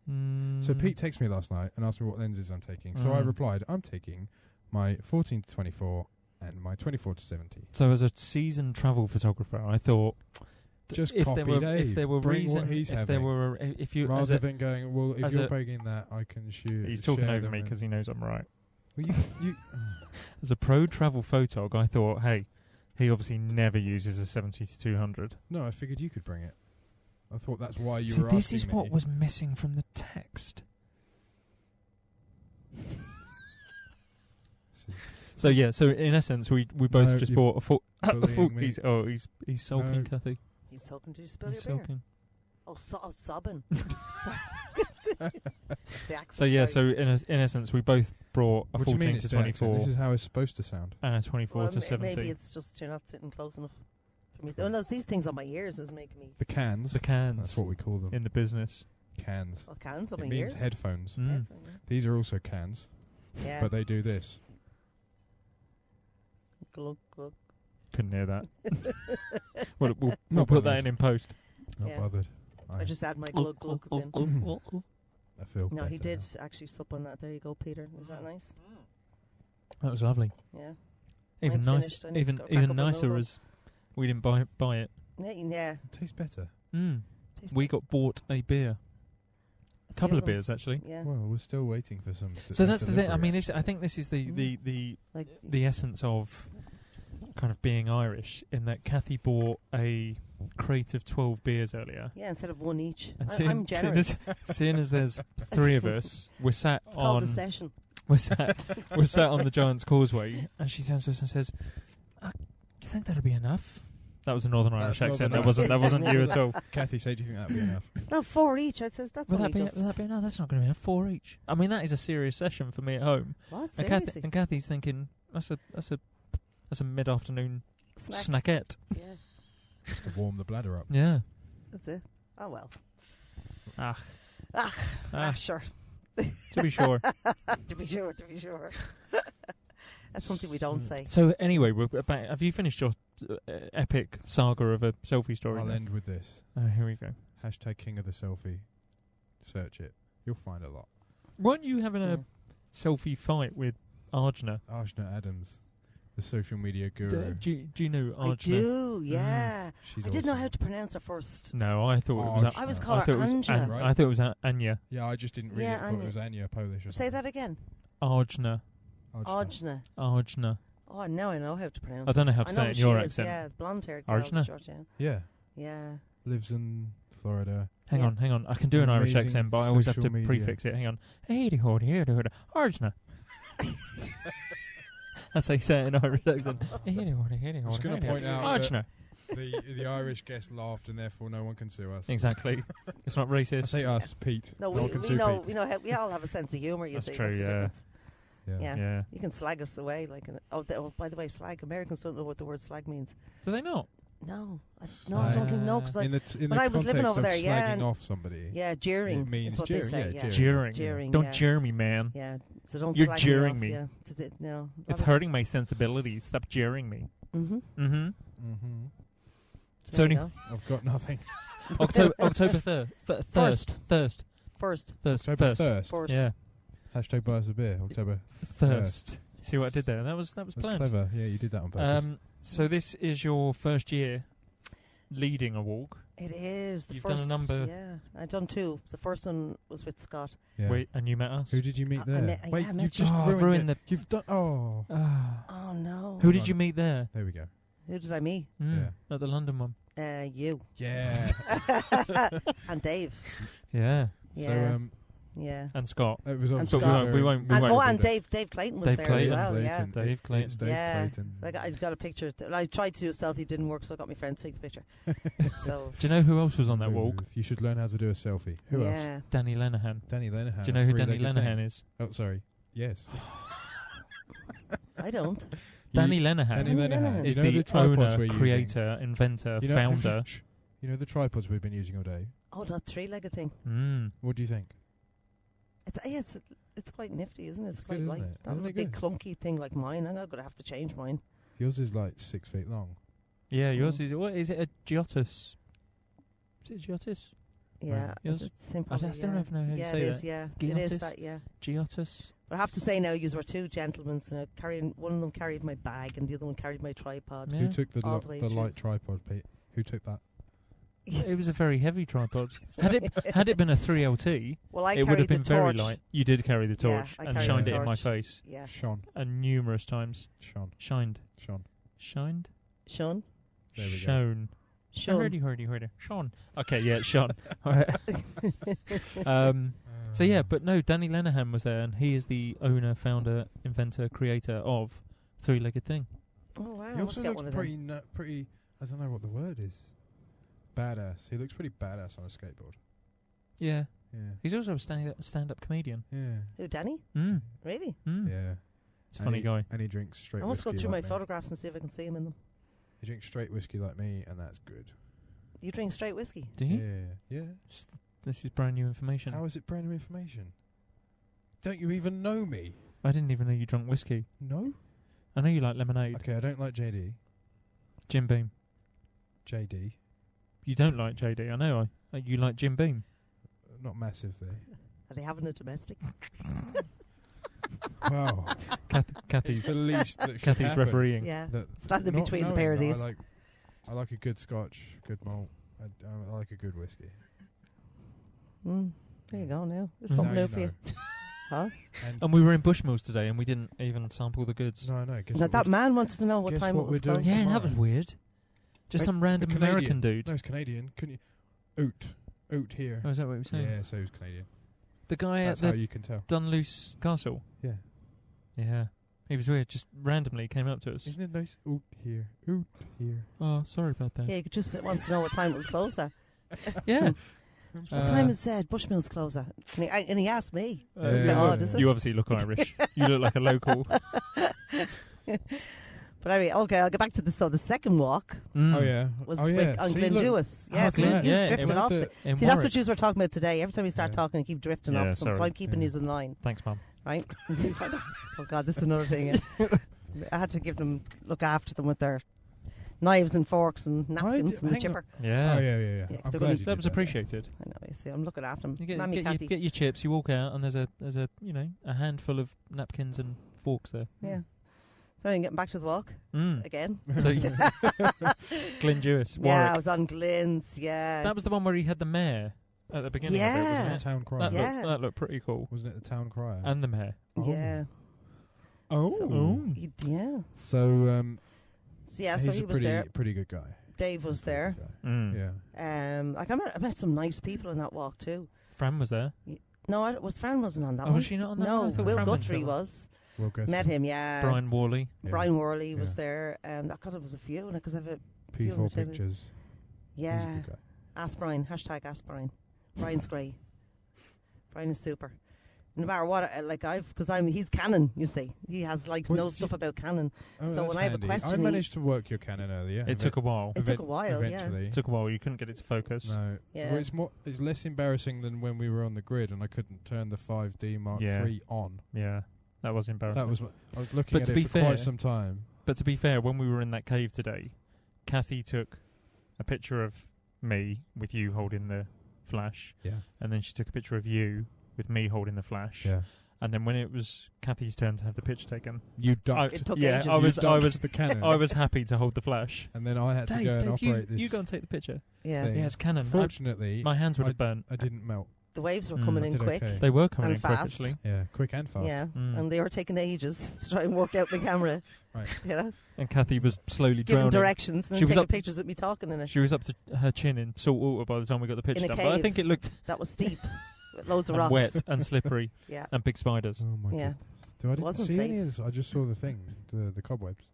So Pete texted me last night and asked me what lenses I'm taking. So I replied, I'm taking my 14 to 24 and my 24 to 70.
So as a seasoned travel photographer, I thought
Just
if
copy
there were
Dave.
if there were
Bring
reason
what he's
if there
having.
were if you as
Rather
a,
than going, well, if
as
you're
a-
begging that, I can shoot.
he's talking
share
over
them
me
and-
because he knows I'm right.
Well, you
As a pro travel photog, I thought, hey, He obviously never uses a 70 to 200.
No, I figured you could bring it. I thought that's why you
So
were
this
asking
is
me.
what was missing from the text. So yeah, so in essence, we both
No,
just
you're
bought a full.
bullying me.
He's sulking,
No.
Kathy.
He's sulking. Did you spill
He's
your beer?
sulking.
Sobbing. Sorry. That's the accent,
So yeah,
sorry.
so in essence, we both brought a
What do you mean
14
it's
to
the accent?
24
This is how it's supposed to sound.
and a 24
Well,
to 70.
maybe it's just you're not sitting close enough for me. Oh no, it's these things on my ears is making me.
The cans.
The cans
That's what we call them.
in the business.
Cans.
Well, cans on
It
my
means
ears.
headphones.
Mm.
Yes,
These are also cans,
yeah.
but they do this.
Glug, glug.
Couldn't hear that. we'll
Not
put that
bothered.
in post.
Not
Yeah.
bothered.
I just add my glug glugs in.
I feel
No, he
better
did
now.
actually sup on that. There you go, Peter. Is that nice?
That was lovely.
Yeah.
Even
Mine's
nice.
finished. I need to
Even
go back up and
nicer
move on.
as we didn't buy it.
Yeah.
It tastes better.
Mm.
Tastes
We got bought a beer.
A
Couple
few
of beers actually.
Yeah.
Well, we're still waiting for some.
So that's the thing. I
delivery.
mean, I think this is the
Like
essence of kind of being Irish, in that Kathy bought a crate of 12 beers earlier.
yeah, instead of one each.
And
I'm generous.
Seeing as there's three of us, we're sat
It's called a
on
session.
we're sat on the Giant's Causeway, and she turns to us and says, "Do you think that'll be enough?" That was a Northern Irish
That's
accent.
Northern
That wasn't you at all.
Kathy said, "Do you think that'd be enough?"
No, 4 each. I says that's
Will
only
that be?
just.
Will that be enough? That's not going to be enough. 4 each. I mean, that is a serious session for me at home.
What?
And,
Seriously?
Kathy's thinking that's a mid-afternoon
Snack.
snackette.
Yeah,
Just to warm the bladder up.
Yeah.
that's it. Oh well.
Ah,
Sure.
to be sure.
To be sure. That's something we don't say.
So anyway, we're back. Have you finished your epic saga of a selfie story?
I'll
then?
end with this.
Here we go.
Hashtag King of the Selfie. Search it. You'll find a lot.
Weren't you having
Yeah.
a selfie fight with Arjuna?
Arjuna Adams, the social media guru.
Do you know
I
Arjuna?
do. Yeah.
She's
I didn't know
awesome.
how to pronounce her first.
No, I thought it was.
Arjuna.
I was
I
called
I thought it was
Anja.
Right.
I thought it was Anya.
Yeah, I just didn't read
Yeah,
it. I thought
Anya.
it was Anya Polish or
Say
something.
that again.
Arjuna.
Arjuna.
Arjuna.
Oh, now I know how to pronounce
I don't know how
it.
to
I
say
know
it in
who
your
she is,
accent.
Yeah, blonde-haired girl.
Arjuna?
Short, yeah.
Yeah,
Yeah.
lives in Florida.
Hang
Yeah.
on. I can do an Irish
Amazing
accent, but I always have to
social media.
prefix it. Hang on. Arjuna. That's how you say it in Irish accent.
I'm just going to point out that
Arjuna.
the Irish guest laughed, and therefore no one can sue us.
Exactly. It's not
I
racist.
say us, Pete.
No,
one
we,
can
we
sue
know
Pete.
we know how, we all have a sense of humour. You
That's
see,
true,
the
yeah.
difference.
Yeah.
Yeah. You can slag us away like by the way, slag. Americans don't know what the word slag means.
Do they not?
No, I don't think no. Because
In the
when
the
I was living
context
over
of
there, yeah,
slagging
and-
off somebody.
yeah, jeering
It means
is what
jeering,
they say.
yeah,
Yeah,
Jeering.
Jeering,
Don't
yeah.
jeer me, man.
Yeah, so don't
You're
slag
jeering
me.
me.
Off, yeah. No,
It's hurting my sensibilities. Stop jeering me.
Mm-hmm.
Mm-hmm.
Mm-hmm.
So any-
I've got nothing.
October 3rd.
First.
Thirst.
October
First.
1st.
Yeah.
Hashtag buy us a beer. October.
Thirst. See what I did there? That was
That's
planned.
clever. Yeah, you did that on purpose.
So this is your first year leading a walk.
It is. The
You've
first,
done a number.
Yeah, I've done 2. The first one was with Scott.
Yeah.
Wait, and you met us?
Who did you meet
I
there?
met-
Wait,
yeah, I met
you've
you.
just
Oh, I've
ruined
ruined
it. You've done. Oh,
Ah.
Oh no.
Who did you meet there?
there we go.
Who did I meet?
At the London one.
You
Yeah.
and Dave.
Yeah.
Yeah,
So
yeah.
And Scott.
it was on
And
But
Scott.
we won't.
And Dave Clayton was
Dave
there
Clayton.
as well. Yeah.
Dave Clayton.
It's Dave
Yeah.
Clayton.
So I got a picture. I tried to do a selfie, didn't work, so I got my friend to take a picture. So
Do you know who else was on that walk?
Smooth. You should learn how to do a selfie. Who else?
yeah.
Danny Lenehan.
Danny Lenehan.
Do you know
a
who Danny
three-legged
Lenehan
thing.
is?
Oh, sorry. Yes.
I don't.
Danny
You-
Lenehan
Danny
Danny
Lenehan.
Lenehan.
is
You know
the
tripods
owner,
we're using?
creator, inventor,
You know,
founder.
You know the tripods we've been using all day?
Oh, that 3-legged thing.
What do you think?
It's quite nifty, isn't it? It's
It's
quite
good,
light.
isn't it?
Not
Isn't
a
it
big
good?
clunky thing like mine. I'm not going to have to change mine.
Yours is like 6 feet long.
Yeah, yours is. What is it? A Giottus? Is it Giottus?
Yeah.
Yours?
Is it simple?
I still don't know how to
yeah,
say
it
that.
is, yeah. It
Giottis?
is that, yeah.
Giottus.
But I have to say now, you were 2 gentlemen. So one of them carried my bag and the other one carried my tripod.
Yeah.
Who took the,
All the way
the
through.
light tripod, Pete? Who took that?
It was a very heavy tripod. Had it been a 3LT,
Well, I
it would
carried
have been
the
very
torch.
light. You did carry the
Yeah,
torch
I
and
carried
shined
the
it in my
torch.
face,
Yeah.
Sean.
and numerous times
Sean.
shined.
Sean.
Shined?
Sean.
There we go.
Sean.
Sean.
Hurdy. Sean. Okay, yeah, it's Sean. All right. So yeah, but no, Danny Lenihan was there, and he is the owner, founder, inventor, creator of Three-Legged Thing.
Oh wow!
He
I must
also
get
looks
one of
pretty,
them.
pretty. I don't know what the word is. Badass. He looks pretty badass on a skateboard.
Yeah.
Yeah.
He's also a stand-up comedian.
Yeah.
Who, Danny?
Mm.
Really?
Mm.
Yeah.
He's a funny guy.
And he drinks straight
I must go
whiskey
through my
like me.
photographs and see if I can see him in them.
He drinks straight whiskey like me, and that's good.
You drink straight whiskey?
Do you?
Yeah.
This is brand new information.
How is it brand new information? Don't you even know me?
I didn't even know you drank whiskey.
No?
I know you like lemonade.
Okay, I don't like JD.
Jim Beam.
JD.
You don't like JD. I know. You like Jim Beam.
Not massively.
Are they having a domestic?
Wow.
Kathy's
It's the least that should
Kathy's
happen.
refereeing.
Yeah.
That
Standing
not
between the
knowing
pair of
that
these.
I like a good scotch, good malt. I like a good whiskey.
There you go now. There's
Mm.
something
Now
out for you. Huh?
And we were in Bushmills today, and we didn't even sample the goods.
No, I know. Guess
Now,
what
that man wanted to know what
guess
time
what
it
we're
was
doing
closed.
Yeah,
tomorrow.
that was weird. Just
Wait,
some random
a Canadian.
American dude.
No, it's Canadian. Couldn't you? Oat here.
Oh, is that what you were saying?
Yeah, so he was Canadian.
The guy
That's
at
how
the
you can tell.
Dunluce Castle.
Yeah.
Yeah. He was weird. Just randomly came up to us.
Isn't it nice? Oat here. Oat here.
Oh, sorry about that.
Yeah, he just wants to know what time it was closed at.
Yeah.
What time is Bushmills closed at? And he asked me.
Uh,
It's a bit
yeah.
odd, isn't it?
You obviously look Irish. You look like a local.
But anyway, okay, I'll get back to the second walk
Mm.
Oh yeah.
was
oh yeah.
on
See,
Glen
look.
Jewis. Yeah, so
Glen-
he's
yeah,
drifting
in
off.
the-
In
See, that's
Warwick.
what you were talking about today. Every time we start
Yeah.
talking, I keep drifting
Yeah,
off. So
sorry.
I'm keeping
Yeah.
you in line,
Thanks, Mum.
right? Oh God, this is another thing. I had to look after them with their knives and forks and napkins and the
hang
chipper.
Yeah.
Oh yeah.
Yeah,
I'm
'cause they're
glad
gonna-
you
That
did
was appreciated.
I know. You see, I'm looking after them.
You get,
Mammy
get,
Cathy.
your, get your chips, you walk out, and there's a handful of napkins and forks there.
Yeah. So I'm getting back to the walk
Mm.
again.
So Glen Jewis,
Yeah, I
Warwick.
was on Glyn's. Yeah.
That was the one where he had the mayor at the beginning of it,
Yeah.
wasn't it?
Town crier.
That,
Yeah.
looked, that looked pretty cool.
Wasn't it the town crier?
And the mayor.
Oh.
Yeah.
Oh.
Oh.
Yeah.
So
So yeah,
he's
so he
a
was there.
pretty good guy.
Dave was there.
Pretty good
Mm.
guy.
Like I met some nice people in that walk too.
Fran was there.
No, Fran wasn't on that
Oh,
one.
was she not on that
No,
one? I thought
Will
Fran was
Guthrie
on that one.
was.
Well, guess
Met
what?
him, yeah.
Brian Worley.
Yeah.
Brian Worley was
Yeah.
there. I thought it was a few, because I have a few
P4
of them.
pictures. He's a
Yeah.
good guy.
Ask Brian. # Ask Brian. Brian's great. Brian is super. No matter what, because he's Canon. You see, he has
Well,
knows stuff about Canon.
Oh,
So
that's
when I have a
handy.
question,
I
he-
managed to work your Canon earlier.
It took a while.
It took a while, yeah.
Eventually.
It took a while. You couldn't get it to focus.
No.
Yeah.
Well, it's less embarrassing than when we were on the grid and I couldn't turn the 5D Mark
Yeah.
III on.
Yeah, that was embarrassing.
That was I was looking
But
at
to
it
be
for
fair-
quite some time.
But to be fair, when we were in that cave today, Kathy took a picture of me with you holding the flash,
Yeah.
and then she took a picture of you with me holding the flash.
Yeah.
And then when it was Kathy's turn to have the picture taken,
You ducked.
It took
yeah,
ages.
I was
the Canon.
I was happy to hold the flash.
and then I had to
Dave,
go and
Dave,
operate this.
you go and take the picture.
Yeah.
thing.
Yeah, it's Canon.
Fortunately,
My hands would have burnt.
I didn't melt.
The waves were
Mm.
coming
I
in
did
quick.
okay.
They were coming
And
in quick,
fast.
actually.
Yeah, quick and fast.
Yeah.
Mm.
And they were taking ages to try and work out the camera.
Right.
You know,
And Kathy was slowly
giving
drowning.
directions and
She was
taking
up-
pictures with me talking in it.
She was up to her chin in salt water by the time we got the picture
In a
done. But I
cave.
think it looked
That was steep, with loads of
and
rocks.
wet and slippery
Yeah.
and big spiders.
Oh my
Yeah.
god. I didn't
Wasn't
see
safe.
any of this. I just saw the thing, the cobwebs.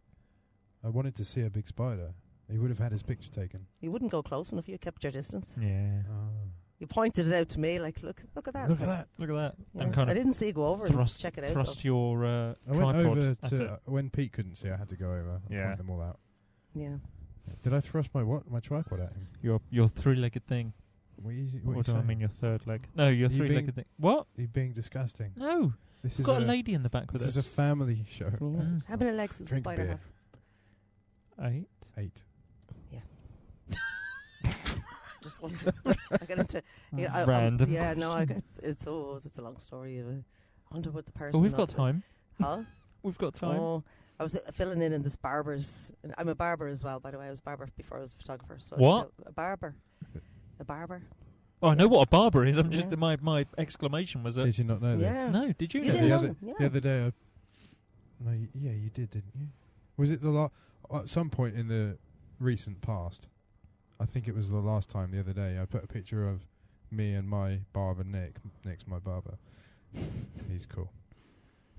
I wanted to see a big spider. He would have had his picture taken.
You wouldn't go close enough. You kept your distance.
Yeah.
You pointed it out to me, like, look at that.
Look at that.
Look at that.
Yeah.
And kind
I
of
didn't see you go over and
thrust,
check it out.
thrust your
I went
tripod
over
at
to
it.
when Pete couldn't see. I had to go over. And
Yeah.
point them all out.
though. Yeah.
Did I thrust my tripod at him?
your three-legged thing.
What, you,
Or
what
do I
saying?
mean your third leg? No, your
You
three-legged
being-
thing. What?
You're being disgusting.
No.
This
We've
is
got a lady in the back with
This
us.
is a family show.
Yeah.
Mm.
How many legs does a
Drink
spider
beer.
have?
8.
8.
Just wondering. I get into
Random.
yeah, no, it's a long story. I wonder what the person.
But we've got
of it-
time.
Huh?
We've got time.
Oh, I was filling in this barber's. And I'm a barber as well, by the way. I was a barber before I was a photographer. So
What?
A barber. A barber.
Oh, I know what a barber is. I'm
Yeah.
just my exclamation was
Did you not know
Yeah.
this?
no. Did you
You
know
didn't
this?
know? Yeah.
The other day, you did, didn't you? Was it the at some point in the recent past, I think it was the last time the other day, I put a picture of me and my barber Nick. Nick's my barber. He's cool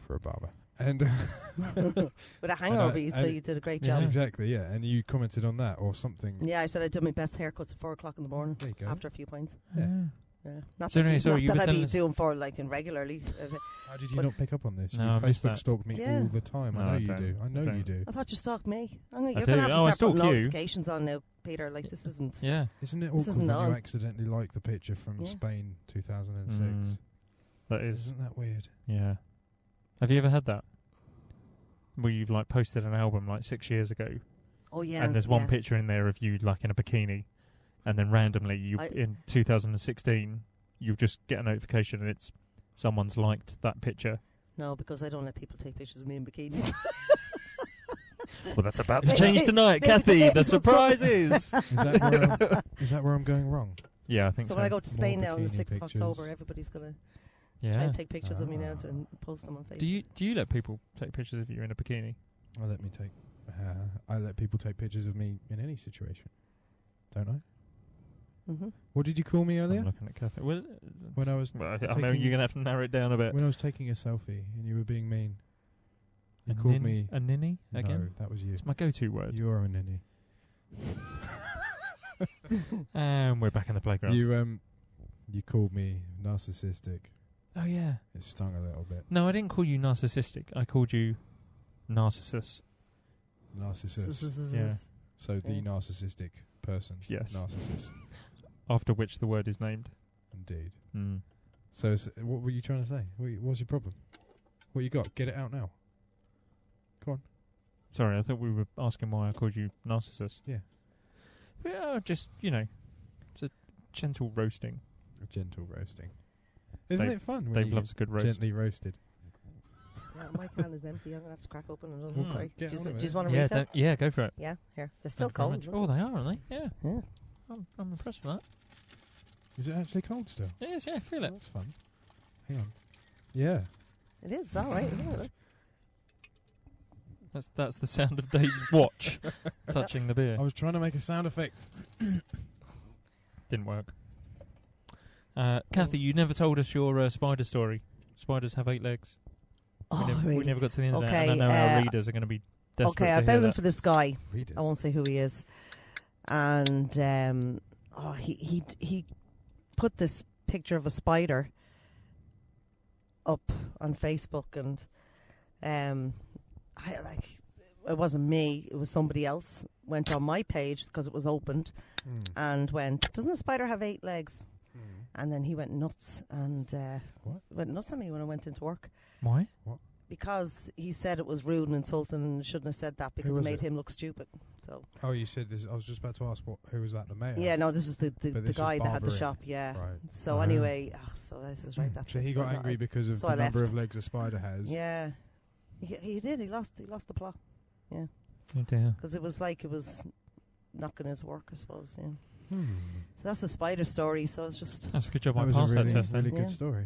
for a barber. And
with a hangover, you'd say you did a great job.
Exactly, yeah. And you commented on that or something.
Yeah, I said I did my best haircuts at 4 o'clock in the morning
There you go.
after a few pints.
Yeah.
Yeah. Not
So
that,
anyway,
not that I'd be doing for like in regularly.
How did you not pick up on this?
No,
You
I missed
Facebook
that.
stalked me all the time.
No,
I know
I
you
don't.
do. I know
I
you
don't.
do.
I thought you stalked me. You're
I
going
do.
to have to
Oh, I
start putting
stalk you.
notifications on now, Peter. Like, this isn't...
Yeah.
Isn't it
This
awkward
isn't
when you
on.
accidentally like the picture from Spain 2006?
That is.
Isn't that weird?
Yeah. Have you ever had that? Where you've like posted an album like 6 years ago,
Oh, yeah.
and there's one picture in there of you like in a bikini, and then randomly in 2016 you just get a notification and it's someone's liked that picture.
No, because I don't let people take pictures of me in bikinis.
Well, that's about to change tonight, Kathy. The surprise is.
Is that where I'm going wrong?
Yeah, I think so.
So when I go to Spain
More
now on the
bikini
6th of
pictures.
October, everybody's going to try
Yeah.
and take pictures of me now and post them on Facebook.
Do you let people take pictures of you in a bikini?
I let people take pictures of me in any situation, don't I?
Mm-hmm.
What did you call me earlier?
I'm looking at Kathy. Well,
When I was
I know
taking-
you're going to have to narrow it down a bit.
when I was taking a selfie and you were being mean. You
A
called me
a ninny again.
No, that was you.
It's my go-to word.
You are a ninny.
And we're back in the playground.
You called me narcissistic.
Oh yeah.
It stung a little bit.
No, I didn't call you narcissistic. I called you Narcissus.
Narcissist.
Yeah.
So the narcissistic person.
Yes.
Narcissist.
After which the word is named.
Indeed.
Mm.
So what were you trying to say? What's your problem? What you got? Get it out now. Go on.
Sorry, I thought we were asking why I called you Narcissus.
Yeah.
Yeah, just, it's a gentle roasting.
A gentle roasting. Isn't
Dave-
it fun when
Dave
you
loves a good roast.
gently roasted?
Yeah, my can is empty. I'm going to have to crack open another
Mm.
one. Sorry.
Get
Do
on
you
with
just
it.
want to
Yeah,
refill?
yeah, go for it.
Yeah, here. They're still
Thank you very
cold.
much. Oh, they are, aren't they? Yeah.
Yeah.
I'm impressed with that.
Is it actually cold still?
It is, yeah, feel it.
That's fun. Hang on. Yeah.
It is all right, isn't it?
That's the sound of Dave's watch touching the beer.
I was trying to make a sound effect.
Didn't work. Kathy, you never told us your spider story. Spiders have 8 legs.
Oh,
we
really?
never got to the end of that.
Okay,
And I know our readers are going to be desperate
Okay,
to
I
hear
found him
that.
for this guy.
Readers.
I won't say who he is. And he put this picture of a spider up on Facebook, and it wasn't me, it was somebody else. Went on my page because it was opened and went, "Doesn't a spider have 8 legs?" And then he went nuts and went nuts on me when I went into work.
Why?
Because he said it was rude and insulting and shouldn't have said that because
Who
it
was
made
it?
him look stupid. So
Oh, you said this. I was just about to ask who was that? The mayor?
yeah, no, this is the
But this was
guy that had the
barbering.
shop. Yeah.
Right.
So anyway, so this is right. That's
So
it.
he got angry because of
so
the
I
number
left.
of legs a spider has.
Yeah, he did. He lost the plot. Yeah,
Oh dear.
because it was knocking his work, I suppose. Yeah.
Hmm.
So that's the spider story. So it's just
That's a good job I
That was
passed
a really,
that test then.
really
Yeah.
good story.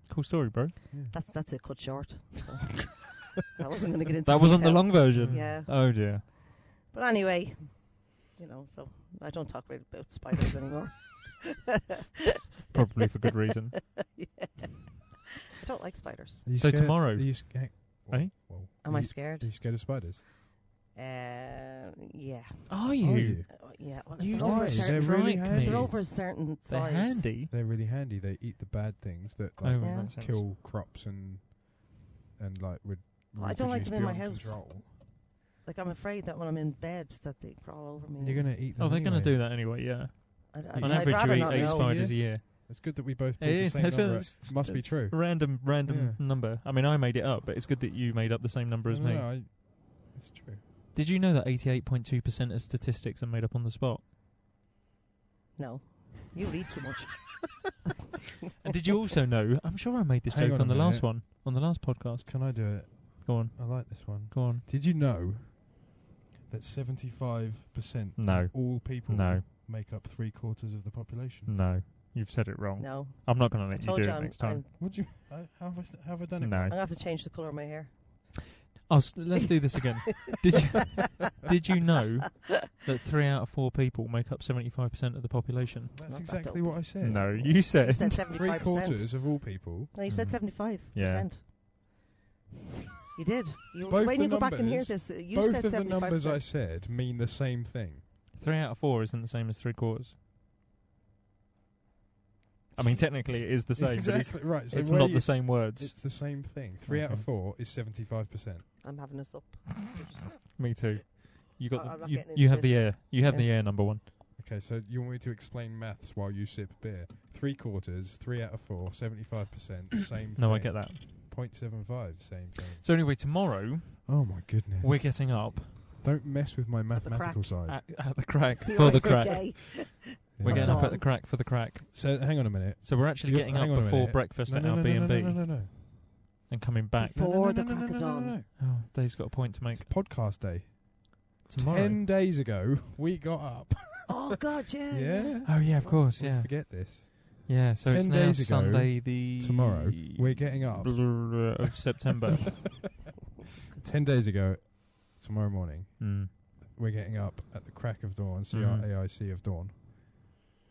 Cool story, bro.
Yeah.
that's it cut short. So I wasn't going to get into
That wasn't the
detail.
long version.
Yeah.
Oh dear.
But anyway, so I don't talk really about spiders anymore.
Probably for good reason.
Yeah. I don't like spiders.
Are you
So
scared?
tomorrow-
Are you scared?
Eh?
Am I scared?
Are you scared of spiders?
Yeah.
Are
Are
you?
you?
Yeah. Well,
You
if
Why?
they're over a
don't
certain,
They're really
strike
handy.
if they're
me.
over a certain
They're
size.
handy.
They're really handy. They eat the bad things that
Oh,
like,
Yeah.
makes sense.
kill crops and like would.
Well, I don't like
reproduce
them in my
beyond
house.
control.
Like, I'm afraid that when I'm in bed that they crawl over me.
You're gonna eat them.
Oh, they're going to
anyway.
do that anyway, yeah.
I'd
On
I'd
average,
rather
you eat
not
8
know.
spiders a year.
It's good that we both
It
pulled the
is.
same
That's
number.
it's
It must be true.
Random
Yeah.
number. I mean, I made it up, but it's good that you made up the same number as me.
No, it's true.
Did you know that 88.2% of statistics are made up on the spot?
No. You read too much.
And did you also know, I'm sure I made this
Hang
joke
on
on the
a
last
minute.
one, on the last podcast.
Can I do it?
Go on,
I like this one.
go on.
Did you know that 75%
No.
of all people
No,
make up 3/4 of the population?
no. You've said it wrong.
No.
I'm not going to
I
let you
told
do
you
it next time.
Would you? How have I done it?
No.
I'm going to have to change the colour of my hair.
Let's do this again. Did you know that 3 out of 4 people make up 75% of the population?
That's
Not
exactly
that
what I said.
No, you said.
He said 75%.
3/4 of all people.
No, you said 75%.
Yeah.
You did.
Both
when
the
you go back and hear
numbers-
this, you
Both
said
of the
75%.
numbers I said mean the same thing.
3 out of 4 isn't the same as 3/4. I mean, technically it is the same,
Exactly right.
but
So
it's
where
not
you-
the same words.
It's the same thing. 3 out of
Okay.
4 is 75%.
I'm having a sup.
Me too. You got.
I'm not
You
getting into
have the
this.
air. You have
Yeah.
the air. Number one.
Okay, so you want me to explain maths while you sip beer? 3/4, 3 out of 4, 75%, same.
No, I
thing.
get that.
0.75, same thing.
So anyway, tomorrow
Oh my goodness!
we're getting up
Don't mess with my
At the
mathematical side.
at the crack
See
for
why
the
it's
crack.
okay?
We're
Yeah.
getting up at
Dawn.
the crack for the crack.
So hang on a minute.
So we're actually
You're-
getting
hang
up
on a
before
minute.
breakfast at
No,
our
no,
B&B
no, no, no, no.
and coming back.
Before the
No, no,
crack
no,
of
no, no,
dawn.
no.
Oh, Dave's got a point to make.
It's podcast day.
Tomorrow.
10 days ago, we got up.
Oh God, yeah.
Yeah.
Oh yeah, of course,
We'll
yeah,
forget this.
yeah. So
10
it's now
days ago,
Sunday the
Tomorrow, we're getting up.
of September.
10 days ago, tomorrow morning,
Mm.
we're getting up at the crack of dawn,
Mhm.
CRAIC of dawn,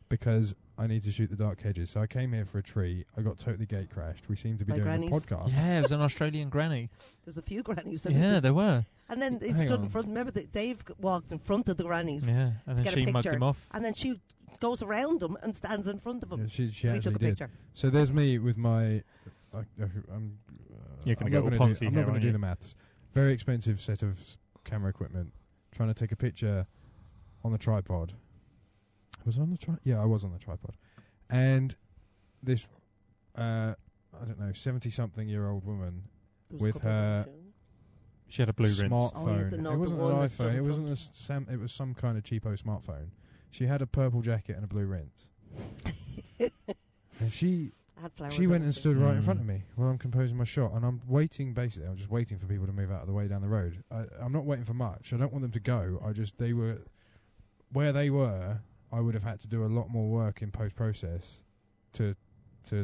because I need to shoot the dark hedges. So I came here for a tree. I got totally gate crashed. We seem to be
By
doing
grannies?
a podcast.
Yeah, it was an Australian granny.
There's a few grannies. In
Yeah,
it.
there were.
And then it
Hang
stood
on.
in front. Remember that Dave walked in front of the grannies,
Yeah, and then
get a
she mugged
picture.
him off.
and then she goes around them and stands in front of them.
Yeah, she
So we
actually
took a
did.
picture.
So there's me with my. I'm
You're gonna
I'm
go
not
all
gonna
poncy
do, I'm
here,
not going
aren't
to do
you?
the maths. Very expensive set of camera equipment. Trying to take a picture on the tripod. Was I on the tripod? Yeah, I was on the tripod. And this, I don't know, 70-something-year-old woman
There was a
with
couple of
her
them,
She had a blue rinse.
smartphone.
Oh, yeah, the- no,
it
the
wasn't an
one that stood
iPhone.
in
It wasn't
front.
it was some kind of cheapo smartphone. She had a purple jacket and a blue rinse. And she
had flowers
She
on
went
it
and
too.
stood right in front
Mm.
of me while I'm composing my shot, and I'm waiting. Basically, I'm just waiting for people to move out of the way down the road. I'm not waiting for much. I don't want them to go. They were where they were. I would have had to do a lot more work in post process to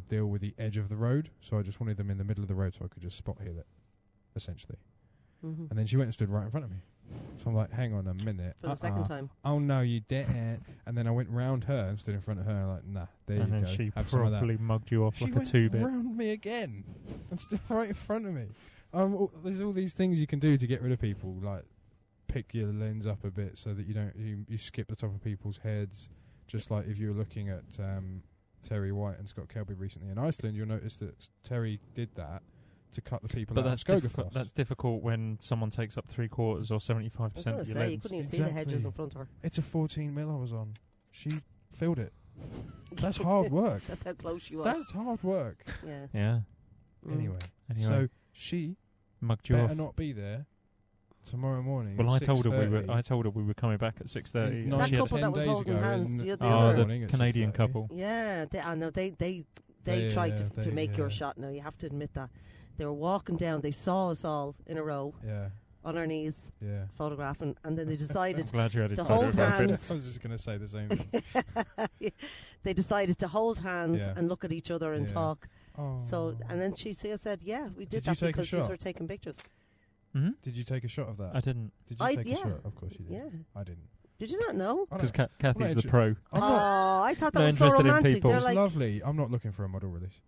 deal with the edge of the road. So I just wanted them in the middle of the road so I could just spot heal it, essentially.
Mhm.
And then she went and stood right in front of me. So I'm like, hang on a minute.
For the second time.
Oh no, you didn't. And then I went round her and stood in front of her. And like, nah, there
And
you
then
go.
she
Have some of that.
properly mugged you off
She
like a
went
two-bit.
round me again and stood right in front of me. There's all these things you can do to get rid of people, like pick your lens up a bit so that you skip the top of people's heads. Just like if you were looking at Terry White and Scott Kelby recently in Iceland, you'll notice that Terry did that to cut the people
But
out
that's
of Skogafoss.
difficult. That's difficult when someone takes up 3/4 or 75%
I was going
of
to
your
say, you
lens.
couldn't even see the hedges
Exactly.
in front of her.
It's a 14mm I was on. She filled it. That's hard work.
That's how close she was.
That's hard work.
Yeah.
Yeah.
Mm.
Anyway,
Anyway,
so she
mugged you
better
off.
not be there tomorrow morning.
Well,
at
I told her we were.
6:30.
I told her we were coming back at 6:30.
Nine
That
to
couple
10
that was
days
holding
ago
hands
in
the other
the
Oh,
day.
morning
the
at
Canadian
6:30.
couple.
Yeah, I know they
Yeah,
tried
yeah,
to
they-
make your
yeah.
shot. Now you have to admit that they were walking down. They saw us all in a row
Yeah,
on our knees,
yeah.
photographing, and then they
I'm
decided
glad you had it
to hold
photographed.
hands.
I was just going to say the same thing.
they decided to hold hands
Yeah.
and look at each other and
Yeah.
talk.
Oh.
So, and then she said, "Yeah, we did
Did you
that
take a
because you
shot?
were taking pictures."
Hmm?
Did you take a shot of that?
I didn't,
Did you
I-
take
yeah.
a shot? Of course you did.
Yeah,
I didn't.
did you not know?
I
because
don't-
Kathy's the
actually-
pro.
I'm
Oh,
not.
I thought that
Not
was so
interested in
romantic.
people.
They're
It's
like,
lovely. I'm not looking for a model release.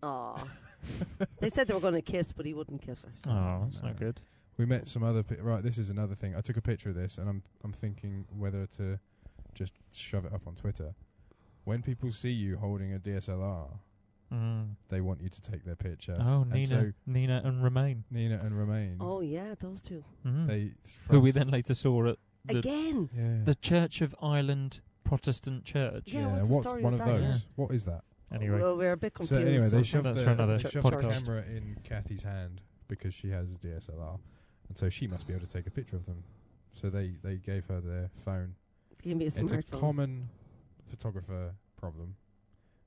"Oh." They said they were going to kiss, but he wouldn't kiss her. So.
Oh, that's
no.
not good.
We met some other. Right, this is another thing. I took a picture of this, and I'm thinking whether to just shove it up on Twitter. When people see you holding a DSLR,
Mm.
they want you to take their picture.
Oh,
And so
Nina and Romain.
Nina and Romain.
Oh yeah, those two
Mhm.
They
Who we
thrust-
then later saw at the
again.
Yeah.
the Church of Ireland Protestant Church.
Yeah, what's the
what's
story
one
with
of
that?
those?
Yeah.
What is that?
Anyway,
Well, we're a bit
So
confused.
anyway, they
so-
shoved,
That's
the,
for another
they shoved the
podcast.
camera in Kathy's hand because she has a DSLR, and so she must be able to take a picture of them. So they gave her their phone.
Give me a
It's a
smartphone.
common photographer problem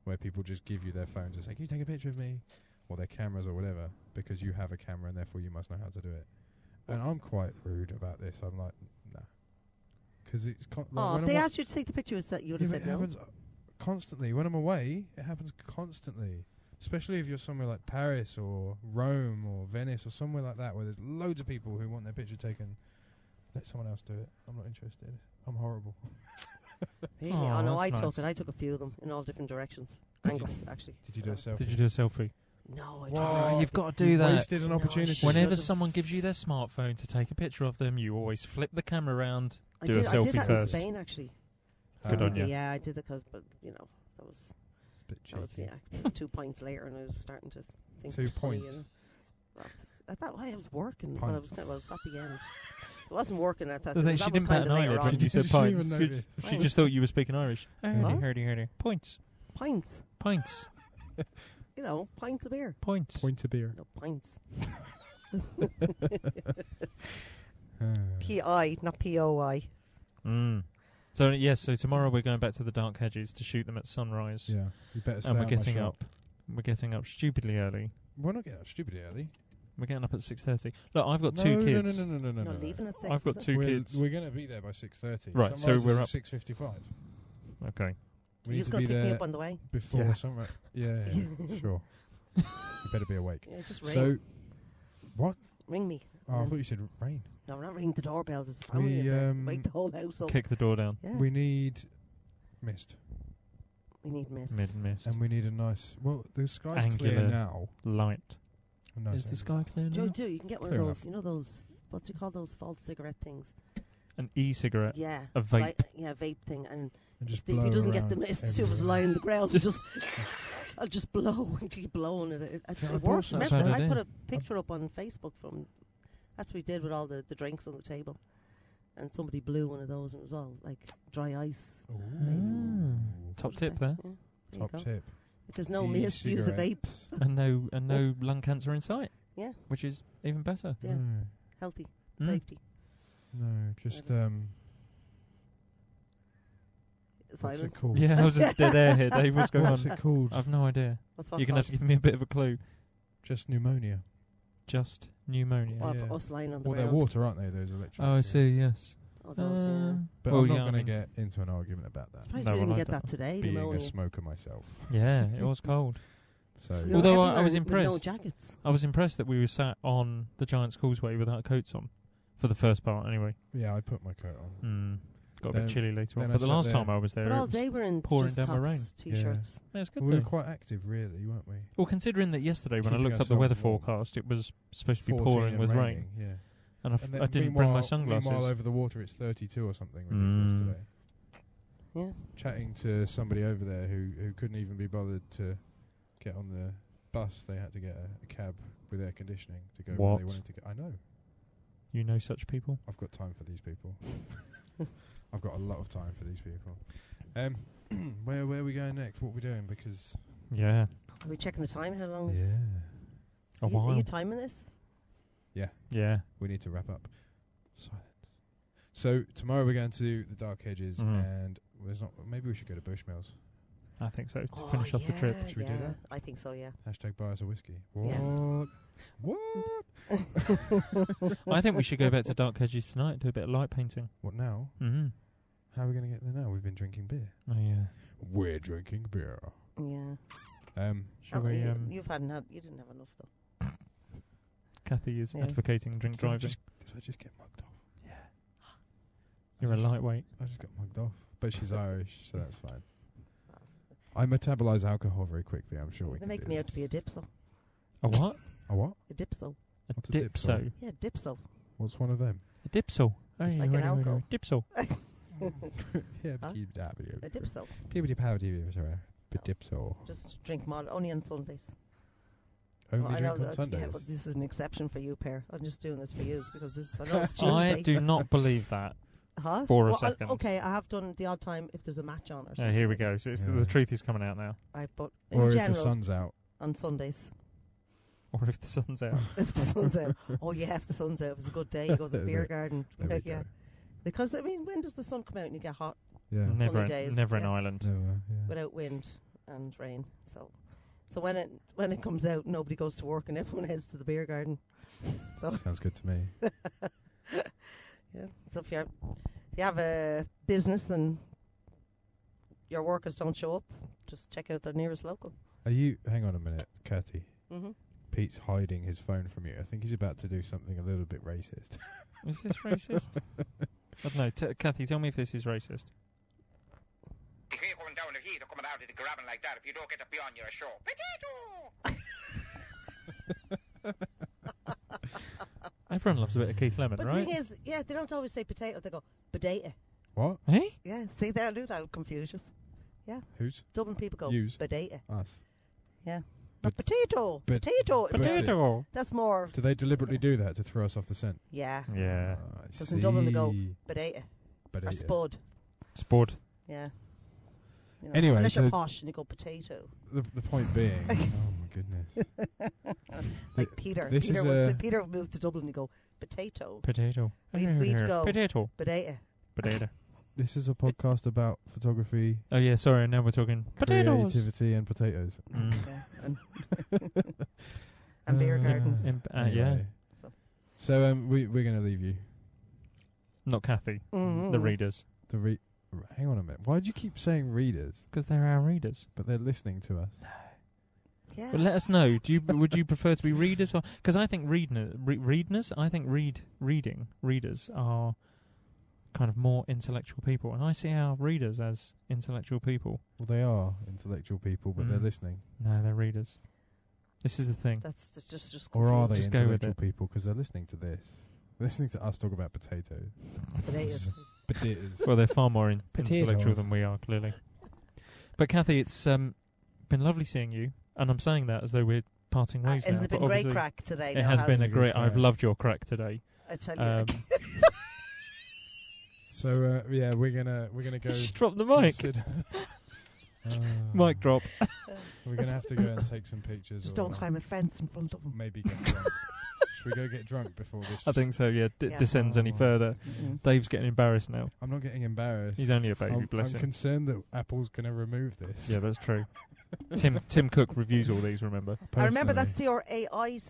where people just give you their phones and say, "Can you take a picture of me?" or their cameras or whatever, because you have a camera and therefore you must know how to do it. And I'm quite rude about this. I'm like, nah, because it's
Oh,
when
if they
I'm
asked you to take the picture, that you would
yeah,
have
but
said
it
no.
happens constantly. When I'm away, it happens constantly. Especially if you're somewhere like Paris or Rome or Venice or somewhere like that where there's loads of people who want their picture taken. Let someone else do it. I'm not interested. I'm horrible.
Really?
Oh,
Oh, no,
that's
I
nice.
took it. I took a few of them in all different directions. Angles, actually.
Did you do a selfie?
Did you do a selfie?
No, I
What?
tried.
You've got to do
You
that.
wasted an
No, I
opportunity.
should've.
Whenever someone gives you their smartphone to take a picture of them, you always flip the camera around.
I
Do a
did
selfie
that
first.
in Spain, actually.
Good on you.
Yeah, I did it because, but, you know, that was,
Bit cheeky.
2 points later and I was starting to think
2
it was funny,
points.
and I thought I was working, but
Pints.
I was at the end. It wasn't working at that
The
time.
thing,
That
she
was
didn't bat
kind
an
of later
eyelid
on.
when you said
She didn't even
pints.
notice.
She just thought you were speaking Irish.
What?
Herdy. Points.
Pints.
Pints.
You know, pints of beer.
Points.
Point of beer.
No, pints.
Ah.
P-I, not P-O-I.
Mm. So, yes, so tomorrow we're going back to the Dark Hedges to shoot them at sunrise.
Yeah, you better stay
And we're
out my
getting
shop.
up. We're getting up stupidly early.
We're not getting up stupidly early.
We're getting up at 6:30. Look, I've got
No,
two
no,
kids.
No.
Not leaving at 6.
I've got
is it?
2
we're,
kids.
We're going to be there by 6:30.
Right, so
Sunrise
we're
is
up.
at 6:55.
Okay.
We
You're
need
just
to
going
be
to pick me
there
up on the way?
before
Yeah.
sunrise. Yeah, sure. You better be awake.
Yeah, just ring.
So, what?
Ring me.
Oh, I
And
thought you said rain.
No, we're not ringing the doorbell. There's a family
We,
in there. Wake the whole house up.
Kick the door down.
Yeah.
We need mist.
We need mist.
Mid and mist.
And we need a nice... Well, the sky's clear
Angular.
now.
Light.
No,
Is the sky clear
Joe,
now?
do you can get one
Clear
of
enough.
those, you know those, what do you call those false cigarette things?
An e-cigarette.
Yeah.
A vape.
Like, yeah, vape thing. And
And just
if
blow
he doesn't get the
around
mist, two of us
everywhere.
lie on the ground. just I'll just blow. Keep blowing it. It
Yeah, I
works.
bought some.
Remember,
That's what I
I
did.
put a picture up on Facebook from, that's what we did with all the drinks on the table. And somebody blew one of those and it was all like dry ice.
Ooh.
Top tip there.
Yeah, there you
Top
go.
tip.
If there's no mist, use a vape.
E-cigarettes.
and no lung cancer in sight.
Yeah.
Which is even better.
Yeah.
No,
Healthy.
Mm.
Safety.
no, just what's it
Silence.
called?
Yeah, I was just dead air here, Dave. What's going
What's
on?
it called?
I've no idea.
What's what
You're going to have
called?
to give me a bit of a clue.
Just pneumonia.
Just pneumonia.
Or
Yeah.
for us lying on the
Well, they're
ground.
water, aren't they? Those electrolytes.
Oh, I see, yes.
Oh, those, yeah.
But
well,
I'm not
yeah, I
going to
mean-
get into an argument about that.
Surprised
No,
we
well,
didn't
I
get
don't
that today.
Being
pneumonia.
a smoker myself.
Yeah, it was cold.
So
We were
Although I
everywhere
was
with no
impressed.
jackets.
I was impressed that we were sat on the Giant's Causeway without coats on. For the first part, anyway.
yeah, I put my coat on.
Got a bit
Then-
chilly later on.
then I
But the
sat
last
there.
time I was there,
But
it
all
was
day we're in
pouring
just
down my rain.
tops, t-shirts.
yeah, it's good
We were
though.
quite active, really, weren't we?
Well, considering that yesterday when I
Keeping
looked up the weather
ourselves warm.
forecast, it was supposed to be
14
pouring
and
with rain.
raining, Yeah.
And
And then
I didn't bring my
meanwhile
sunglasses.
over the water, it's 32 or something ridiculous
Mm.
today.
Yeah.
Chatting to somebody over there who couldn't even be bothered to get on the bus. They had to get a cab with air conditioning to go where
What?
they wanted to go. I know.
You know such people?
I've got time for these people. I've got a lot of time for these people. Where are we going next? What are we doing? Because
Yeah.
Are we checking the time? How long is...
yeah,
A
Are
while.
you timing this?
Yeah.
we need to wrap up. Silence. So tomorrow we're going to the Dark Hedges,
Mhm.
and there's not. Maybe we should go to Bushmills.
I think so. To
Oh,
finish off the trip.
yeah,
Should we do
yeah.
that?
I think so, yeah.
Hashtag buy us a whiskey. What?
Yeah.
What?
I think we should go back to Dark Hedges tonight, do a bit of light painting.
What now?
Mm-hmm.
How are we going to get there now? We've been drinking beer.
Oh, yeah.
We're drinking beer.
Yeah.
Shall we...
you didn't have enough, though.
Kathy is
Yeah.
advocating drink driving.
Did I just get mugged off?
Yeah. You're a lightweight.
I just got mugged off. But she's Irish, so that's fine. I metabolize alcohol very quickly. I'm sure we
They
can
make
do
me
this.
out to be a dipso.
A what?
A what?
A dipso.
A
What's a
dipso.
Yeah, dipso.
What's one of them?
A dipso.
It's like an alcohol.
Dipso.
Yeah,
Huh? A dipso.
Dipso.
Just drink mod only on Sundays.
Only
Well, I
drink
know
on
that,
Sundays.
yeah, but this is an exception for you, Per. I'm just doing this for you because this. I know it's Tuesday.
I do not believe that.
Huh?
for a
Well,
second.
okay, I have done the odd time if there's a match on or something.
Here we go. So it's
Yeah.
the truth is coming out now.
Right, but in
Or if
general,
the sun's out.
on Sundays,
Or if the sun's out.
if the sun's out. Oh yeah, if the sun's out, if it's a good day, you go to the
There
beer
we-
garden.
There we
Yeah,
go.
because I mean, when does the sun come out and you get hot
Yeah.
Never,
Sunny days,
never in
yeah.
Ireland.
Never, yeah.
without wind and rain? So when it comes out, nobody goes to work and everyone heads to the beer garden. So
Sounds good to me.
yeah. So if you have a business and your workers don't show up, just check out the nearest local.
Are you? Hang on a minute, Kathy.
Mm-hmm.
Pete's hiding his phone from you. I think he's about to do something a little bit racist.
Is this racist? I don't know. Kathy, tell me if this is racist.
You keep going down the heat or coming out of the grabbing like that. If you don't get to be on your show, potato.
Everyone loves a bit of Keith Lemon,
But
right?
the thing is, yeah, they don't always say potato. They go potato.
What?
Hey?
Yeah, see, they'll do that. Confuse us. Yeah.
Who's?
Dublin people go
Yous.
potato.
Us.
Yeah.
But-
Not potato.
but-
Potato.
Potato.
That's more.
Do they deliberately do that to throw us off the scent?
Yeah.
Yeah.
I
Because in Dublin they go
see.
potato
But
or spud.
Sport.
Yeah. You know,
Anyway,
unless
so
you're posh and you go potato.
the point being, oh my goodness.
Like Peter.
this
Peter,
is
Peter moved to Dublin and you go potato.
Potato.
We'd go.
Potato.
Potato.
Potato.
This is a podcast about photography,
Oh yeah, sorry. Now we're talking potatoes.
creativity, and potatoes.
Mm.
Yeah. And beer gardens.
Yeah.
Anyway. So we're going to leave you.
Not Kathy.
Mhm.
The readers,
Hang on a minute. Why do you keep saying readers?
because they're our readers.
But they're listening to us.
Yeah.
But let us know. Would you prefer to be readers or? Because I think readers. I think readers are kind of more intellectual people, and I see our readers as intellectual people.
Well, they are intellectual people, but they're
Mm.
listening.
No, they're readers. This is the thing.
That's just
Or are they
Just go with
intellectual
it.
people? Because they're listening to this. They're listening to us talk about potatoes.
potatoes.
Potatoes.
Well, they're far more
Potatoes.
intellectual than we are, clearly. But Kathy, it's been lovely seeing you, and I'm saying that as though we're parting ways now.
Hasn't it
but
been great
obviously
crack today?
It
now,
has been a
it?
great. I've
Crack.
loved your crack today.
I tell you.
Um,
So yeah, we're gonna go.
Just drop the mic.
consider-
Mic drop.
We're gonna have to go and take some pictures.
Just
or
don't climb a fence in front of them.
Maybe get drunk. Should we go get drunk before this?
I think so. Yeah,
Yeah.
descends any
Oh.
further.
Mm-mm.
Dave's getting embarrassed now.
I'm not getting embarrassed.
He's only a baby,
I'm
bless him.
concerned that Apple's gonna remove this.
Yeah, that's true. Tim Cook reviews all these. Remember?
I remember
Personally.
that's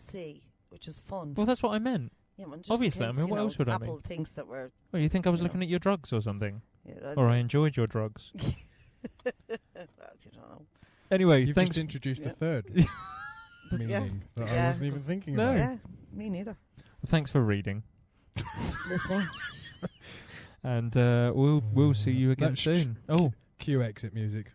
CRAIC, which is fun.
Well, that's what I meant.
Yeah, man, just
obviously,
in
I
case,
mean,
you
what
know,
else would I
Apple
mean?
thinks that we're.
Well, you think I was
You
looking
know.
at your drugs or something,
Yeah,
or I enjoyed your drugs?
well, you don't know.
Anyway,
You've
thanks.
just introduced
Yeah.
a third
But yeah,
meaning that I
Yeah.
wasn't even thinking
No.
about.
yeah, me neither.
Thanks for reading,
Listening.
and we'll see you again
No,
soon. Oh,
Cue exit music.